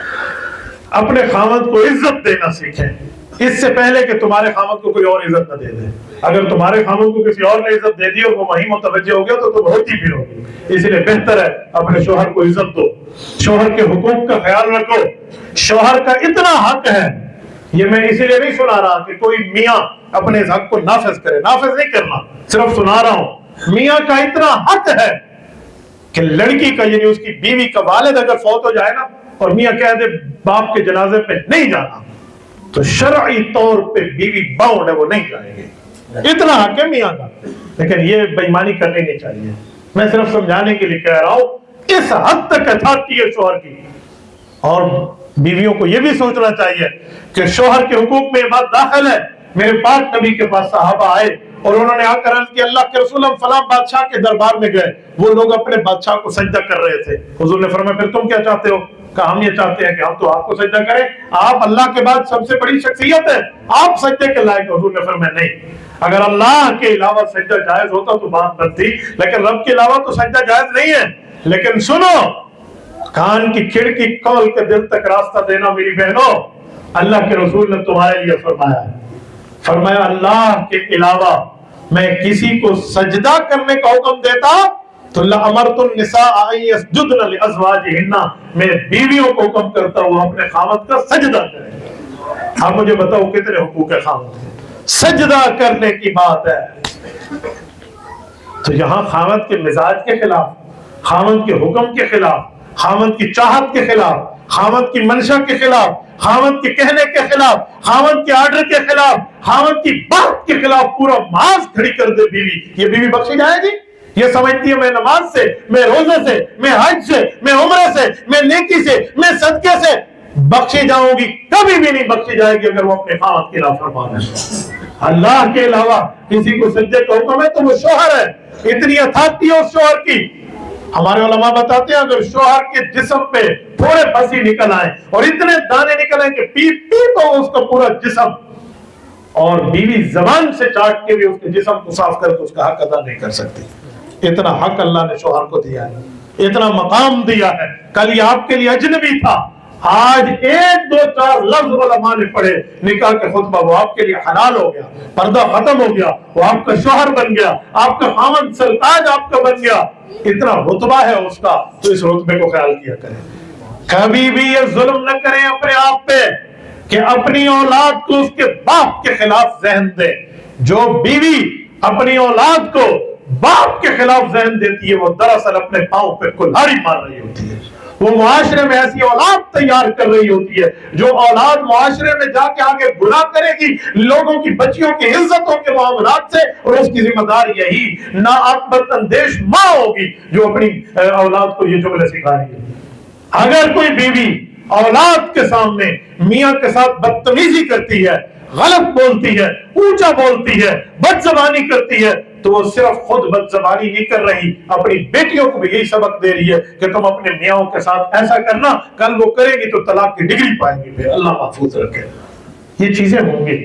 اپنے خاوند کو عزت دینا سیکھیں, اس سے پہلے کہ تمہارے خاوند کو کوئی اور عزت نہ دے دے. اگر تمہارے خاوند کو کسی اور نے عزت دے دی اور وہ وہیں متوجہ ہو گیا تو تم ہوتی بھی ہوگی. اس لیے بہتر ہے اپنے شوہر کو عزت دو, شوہر کے حقوق کا خیال رکھو. شوہر کا اتنا حق ہے, یہ میں اسی لیے نہیں سنا رہا کہ کوئی میاں اپنے اس حق کو نافذ کرے, نافذ نہیں کرنا, صرف سنا رہا ہوں. میاں کا اتنا حق ہے کہ لڑکی کا یعنی اس کی بیوی کا والد اگر فوت ہو جائے نا اور میاں کہہ دے باپ کے جنازے پہ نہیں جانا, تو شرعی طور پہ بیوی باؤنڈ ہے, وہ نہیں جائیں گے. اتنا حق ہے میاں کا. لیکن یہ بے ایمانی کرنی نہیں چاہیے. میں صرف سمجھانے کے لیے کہہ رہا ہوں, اس حد تک اتھارٹی ہے شوہر کی. اور بیویوں کو یہ بھی سوچنا چاہیے کہ شوہر کے حقوق میں یہ بات داخل ہے. میرے پاک نبی کے پاس صحابہ آئے اور انہوں نے آ کر عرض کی اللہ کے رسول ہم فلاں بادشاہ کے دربار میں گئے, وہ لوگ اپنے بادشاہ کو سجدہ کر رہے تھے. حضور نے فرمایا پھر تم کیا چاہتے ہو؟ کہا ہم یہ چاہتے ہیں کہ ہم تو آپ کو سجدہ کریں, آپ اللہ کے بعد سب سے بڑی شخصیت ہے, آپ سجدے کے لائق. حضور نے فرمایا نہیں, اگر اللہ کے علاوہ سجدہ جائز ہوتا تو بات بنتی, لیکن رب کے علاوہ تو سجدہ جائز نہیں ہے. لیکن سنو, کان کی کھڑکی کول کے دل تک راستہ دینا میری بہنوں, اللہ کے رسول نے تمہارے لیے فرمایا ہے. فرمایا اللہ کے علاوہ میں کسی کو سجدہ کرنے کا حکم دیتا تو لَأَمَرْتُ النِّسَاءَ أَن يَسْجُدْنَ لِأَزْوَاجِهِنَّ, میں بیویوں کو حکم کرتا ہوں اپنے خاوند کا سجدہ کریں. آپ مجھے بتاؤ کتنے حقوق ہے خاوند کے؟ سجدہ کرنے کی بات ہے. تو یہاں خاوند کے مزاج کے خلاف, خاوند کے حکم کے خلاف, خاوند کی چاہت کے خلاف, خاوند کی منشا کے خلاف, خاوند کے کہنے کے خلاف, خاوند کے آرڈر کے خلاف, خاوند کی بات کے خلاف پورا ماس کھڑی کر دے بیوی, یہ بیوی بخشی جائے گی؟ یہ سمجھتی ہے میں نماز سے, میں روزے سے, میں حج سے, میں عمرے سے, میں نیکی سے, میں صدقے سے بخشی جاؤں گی؟ کبھی بھی نہیں بخشی جائے گی اگر وہ اپنے خاوند کی نافرمان ہے. اللہ کے علاوہ کسی کو سجدے کا حکم ہے تو وہ شوہر ہے. اتنی اتھارٹی ہے اس شوہر کی ہمارے علماء بتاتے ہیں اگر شوہر کے جسم پہ تھوڑے پسی نکل آئیں اور اتنے دانے نکل آئیں کہ پیپ پیپ ہو اس کا پورا جسم، اور بیوی زبان سے چاٹ کے بھی اس کے جسم کو صاف کر کے اس کا حق ادا نہیں کر سکتی. اتنا حق اللہ نے شوہر کو دیا ہے، اتنا مقام دیا ہے. کل یہ آپ کے لیے اجنبی تھا، آج 1 2 4 لفظ علماء نے پڑھے، نکاح کے خطبہ وہ آپ کے لیے حلال ہو گیا، پردہ ختم ہو گیا، وہ آپ کا شوہر بن گیا، آپ کا خاوند سرتاج آپ کا بن گیا. اتنا رتبہ ہے اس کا، تو اس رتبے کو خیال کیا کریں. کبھی بھی یہ ظلم نہ کریں اپنے آپ پہ کہ اپنی اولاد کو اس کے باپ کے خلاف ذہن دے. جو بیوی اپنی اولاد کو باپ کے خلاف ذہن دیتی ہے وہ دراصل اپنے پاؤں پہ کلہاڑی مار رہی ہوتی ہے. وہ معاشرے میں ایسی اولاد تیار کر رہی ہوتی ہے جو اولاد معاشرے میں جا کے آگے گناہ کرے گی لوگوں کی بچیوں کی عزتوں کے معاملات سے، اور اس کی ذمہ دار یہی ناعاقبت اندیش ماں ہوگی جو اپنی اولاد کو یہ جملے سکھا رہی ہے. اگر کوئی بیوی اولاد کے سامنے میاں کے ساتھ بدتمیزی کرتی ہے، غلط بولتی ہے، اونچا بولتی ہے، بد زبانی کرتی ہے، تو وہ صرف خود بد زبانی نہیں کر رہی، اپنی بیٹیوں کو بھی یہی سبق دے رہی ہے کہ تم اپنے میاں کے ساتھ ایسا کرنا، کل وہ کرے گی تو طلاق کی ڈگری پائیں گی. پھر اللہ محفوظ رکھے. یہ چیزیں ہوں گی.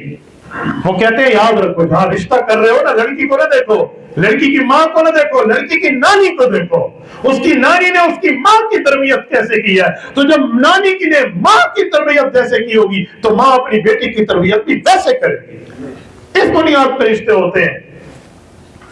وہ کہتے ہیں یاد رکھو جہاں رشتہ کر رہے ہو نا، لڑکی کو نہ دیکھو، لڑکی کی ماں کو نہ دیکھو، لڑکی کی نانی کو دیکھو. اس کی نانی نے اس کی ماں کی تربیت کیسے کی ہے، تو جب نانی کی نے ماں کی تربیت جیسے کی ہوگی تو ماں اپنی بیٹی کی تربیت بھی ویسے کرے گی. اس بنیاد پہ رشتے ہوتے ہیں.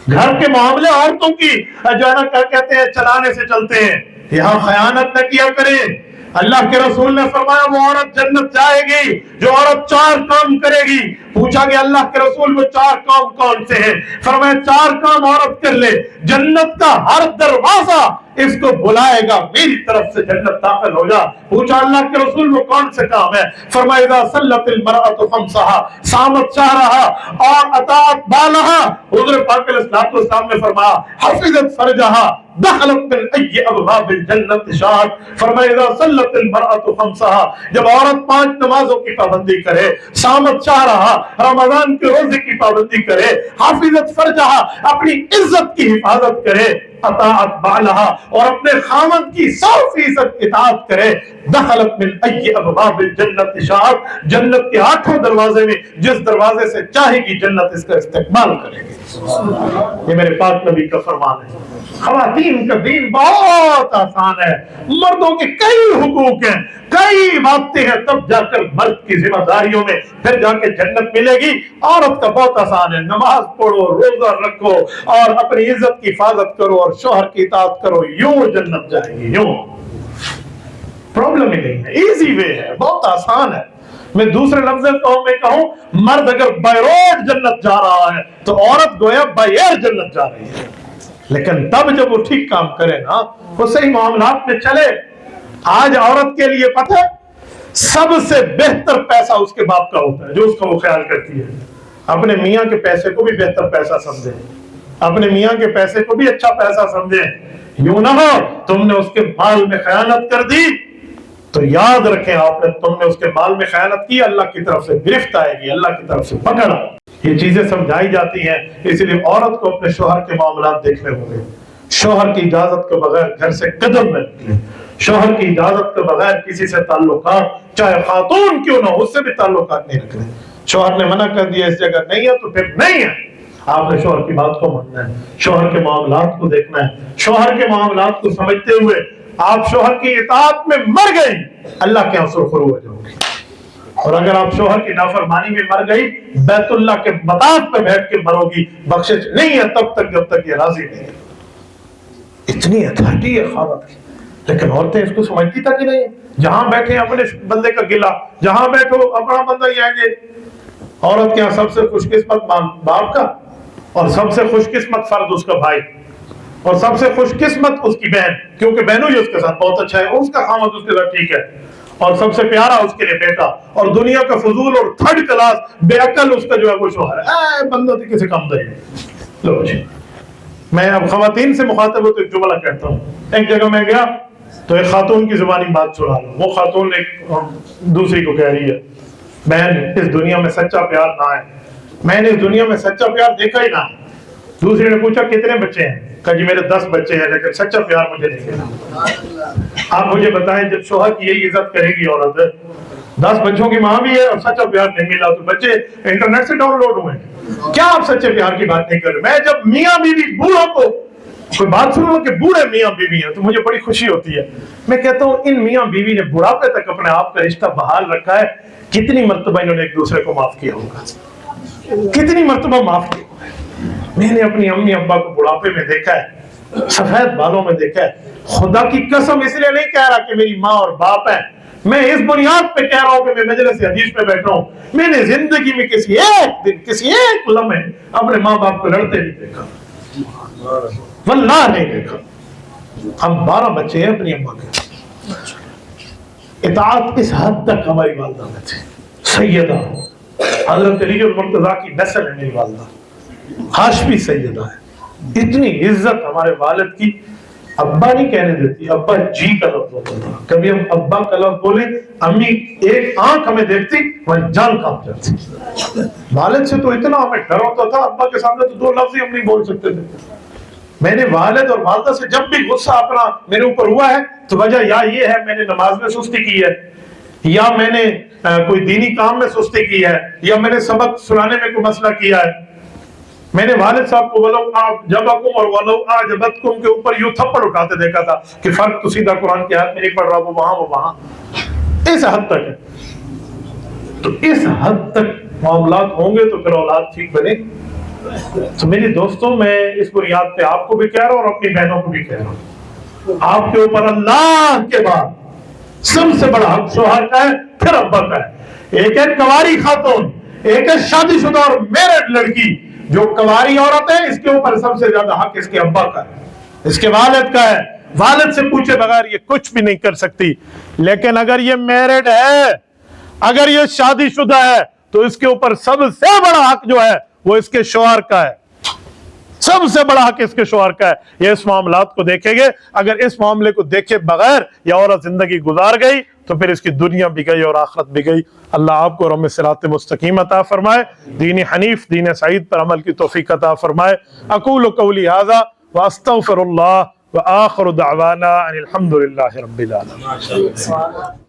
گھر کے معاملے عورتوں کی جو ہے نا کیا کہتے ہیں چلانے سے چلتے ہیں. یہاں خیانت نہ کیا کریں. اللہ کے رسول نے فرمایا وہ عورت جنت جائے گی جو عورت 4 کام کرے گی. پوچھا کہ اللہ کے رسول وہ 4 کام کون سے ہیں؟ فرمایا 4 کام عورت کر لے، جنت کا ہر دروازہ اس کو بلائے گا میری طرف سے جنت داخل ہو جا. پوچھا اللہ کے رسول وہ کون سے کام ہے؟ فرمایا اذا صلت المرأة خمسها صامت شهرها اور اطاعت بالها. حضور پاک علیہ الصلوۃ والسلام نے فرمایا حفظت فرجها دخلت من ای ابواب الجنت شاہد. فرمایا اذا صلت المرأة خمسها، جب عورت 5 نمازوں کی پابندی کرے، صامت شهرها رمضان کے روزے کی پابندی کرے، حفظت فرجها اپنی عزت کی حفاظت کرے، اطاعت بالہا اور اپنے خامن کی 100% اطاعت کرے، دخلت من ای ابواب الجنت شاہد، جنت کے 8 دروازے میں جس دروازے سے چاہے گی جنت اس کا استقبال کرے گی. یہ میرے پاک نبی کا فرمان ہے. خواتین کا دین بہت آسان ہے. مردوں کے کئی حقوق ہیں، کئی باتیں ہیں، تب جا کر مرد کی ذمہ داریوں میں پھر جا کے جنت ملے گی. عورت کا بہت آسان ہے، نماز پڑھو، روزہ رکھو اور اپنی عزت کی حفاظت کرو اور شوہر کی اطاعت کرو، یوں جنت جائے گی. یوں پرابلم ہی نہیں ہے، ایزی وے ہے، بہت آسان ہے. میں دوسرے لفظ میں کہوں مرد اگر بائی روڈ جنت جا رہا ہے تو عورت گویا بائی ایئر جنت جا رہی ہے. لیکن تب جب وہ ٹھیک کام کرے نا، وہ صحیح معاملات میں چلے. آج عورت کے لیے پتہ ہے سب سے بہتر پیسہ اس کے باپ کا ہوتا ہے جو اس کا وہ خیال کرتی ہے. اپنے میاں کے پیسے کو بھی بہتر پیسہ سمجھے، اپنے میاں کے پیسے کو بھی اچھا پیسہ سمجھے. یوں نہ ہو تم نے اس کے مال میں خیانت کر دی تو یاد رکھیں آپ نے تم نے اس کے مال میں خیانت کی، اللہ کی طرف سے گرفت آئے گی، اللہ کی طرف سے پکڑ. یہ چیزیں سمجھائی جاتی ہیں. اس لیے عورت کو اپنے شوہر کے معاملات دیکھنے ہوں گے. شوہر کی اجازت کے بغیر گھر سے قدم نہ نکلے. شوہر کی اجازت کے بغیر کسی سے تعلقات، چاہے خاتون کیوں نہ ہو، اس سے بھی تعلقات نہیں رکھنے. شوہر نے منع کر دیا اس جگہ نہیں ہے تو پھر نہیں ہے. آپ نے شوہر کی بات کو ماننا ہے، شوہر کے معاملات کو دیکھنا ہے. شوہر کے معاملات کو سمجھتے ہوئے آپ شوہر کی اطاعت میں مر گئی، اللہ کے یہاں سرخرو ہو جاؤ گی. اور اگر آپ شوہر کی نافرمانی میں مر گئی، بیت اللہ کے مطاف پہ بیٹھ کے مرو گی. بخشش نہیں ہے تب تک جب تک یہ راضی نہیں ہے. اتنی اتھارٹی ہے خاوند کی، لیکن عورتیں اس کو سمجھتی تک ہی نہیں. جہاں بیٹھے اپنے بندے کا گلا، جہاں بیٹھو اپنا بندہ ہی آئیں گے. عورت کے یہاں سب سے خوش قسمت باپ کا، اور سب سے خوش قسمت فرد اس کا بھائی، اور سب سے خوش قسمت اس کی بہن، کیونکہ بہنوں ہی اس کے ساتھ بہت اچھا ہے، اس کا خامد اس کے ساتھ ٹھیک ہے. اور سب سے پیارا اس کے لیے بیٹا، اور دنیا کا فضول اور 3rd کلاس بے عقل اس کا جو ہے وہ شوہر ہے. بندہ تو کسی کم نہیں. لو جی میں اب خواتین سے مخاطب ہوں تو ایک جملہ کہتا ہوں. ایک جگہ میں گیا تو ایک خاتون کی زبانی بات چھڑا لوں. وہ خاتون ایک دوسری کو کہہ رہی ہے بہن اس دنیا میں سچا پیار نہ ہے، میں نے اس دنیا میں سچا پیار دیکھا ہی نہ ہے. دوسرے نے پوچھا کتنے بچے ہیں؟ کہا جی میرے 10 بچے ہیں لیکن سچا پیار مجھے نہیں ملا۔ آپ مجھے بتائیں جب شوہر کی یہی عزت کرے گی عورت، 10 بچوں کی ماں بھی ہے اور سچا پیار نہیں ملا، تو بچے انٹرنیٹ سے ڈاؤن لوڈ ہوئے ہیں، کیا آپ سچے پیار کی بات نہیں کر رہے؟ میں جب میاں بیوی بوڑھوں کو کوئی بات سنوں کہ بوڑھے میاں بیوی ہیں تو مجھے بڑی خوشی ہوتی ہے۔ میں کہتا ہوں ان میاں بیوی نے بڑھاپے تک اپنے آپ کا رشتہ بحال رکھا ہے، کتنی مرتبہ انہوں نے ایک دوسرے کو معاف کیا ہوگا، کتنی مرتبہ معاف کیا ہوگا۔ میں نے اپنی امی ابا کو بڑھاپے میں دیکھا ہے، سفید بالوں میں دیکھا ہے۔ خدا کی قسم اس لیے نہیں کہہ رہا کہ میری ماں اور باپ ہیں، میں اس بنیاد پہ کہہ رہا ہوں کہ میں مجلس حدیث پہ بیٹھ رہا ہوں، میں نے زندگی میں کسی ایک دن کسی ایک لمحے اپنے ماں باپ کو لڑتے نہیں دیکھا، واللہ نہیں دیکھا۔ ہم 12 بچے ہیں اپنی اماں کے، اطاعت اس حد تک ہماری والدہ میں تھی۔ سیدہ حضرت علی المرتضیٰ کی نسل ہے میری والدہ، ہاشمی سیدہ ہے۔ اتنی عزت ہمارے والد کی ابا نہیں کہنے دیتی، ابا جی کا لفظ ہوتا تھا۔ کبھی ہم ابا کا لفظ بولے امی ایک آنکھ ہمیں دیکھتی وہاں جان کانپ جاتی۔ والد سے تو اتنا ہمیں ڈر ہوتا تھا، ابا کے سامنے تو 2 لفظ ہی ہم نہیں بول سکتے تھے۔ میں نے والد اور والدہ سے جب بھی غصہ اپنا میرے اوپر ہوا ہے تو وجہ یا یہ ہے میں نے نماز میں سستی کی ہے، یا میں نے کوئی دینی کام میں سستی کی ہے، یا میں نے سبق سنانے میں کوئی مسئلہ کیا ہے۔ میں نے والد صاحب کو وَلَوْ أَعْجَبَكُمْ اور وَلَوْ أَعْجَبَتْكُمْ کے اوپر یوں تھپڑ اٹھاتے دیکھا تھا کہ فرق تو سیدھا قرآن کی آیت میں نہیں پڑھ رہا، وہ وہاں اس حد تک ہے۔ تو اس حد تک معاملات ہوں گے تو پھر اولاد ٹھیک بنے۔ تو میری دوستوں میں اس بنیاد پہ آپ کو بھی کہہ رہا ہوں اور اپنی بہنوں کو بھی کہہ رہا ہوں، آپ کے اوپر اللہ کے بعد سب سے بڑا حق شوہر کا ہے، پھر ابا کا ہے۔ ایک ہے کنواری خاتون، ایک ہے شادی شدہ اور میرڈ لڑکی۔ جو کنواری عورت ہے اس کے اوپر سب سے زیادہ حق اس کے ابا کا ہے، اس کے والد کا ہے۔ والد سے پوچھے بغیر یہ کچھ بھی نہیں کر سکتی، لیکن اگر یہ میرڈ ہے، اگر یہ شادی شدہ ہے تو اس کے اوپر سب سے بڑا حق جو ہے وہ اس کے شوہر کا ہے، سب سے بڑا حق اس کے شوہر کا ہے۔ یہ اس معاملات کو دیکھیں گے، اگر اس معاملے کو دیکھے بغیر یہ عورت زندگی گزار گئی تو پھر اس کی دنیا بھی گئی اور آخرت بھی گئی۔ اللہ آپ کو رحم صراط مستقیم عطا فرمائے، دین حنیف دین سعید پر عمل کی توفیق عطا فرمائے۔ اقول قولی ھذا واستغفر اللہ وآخر دعوانا ان الحمد للہ رب العالمین۔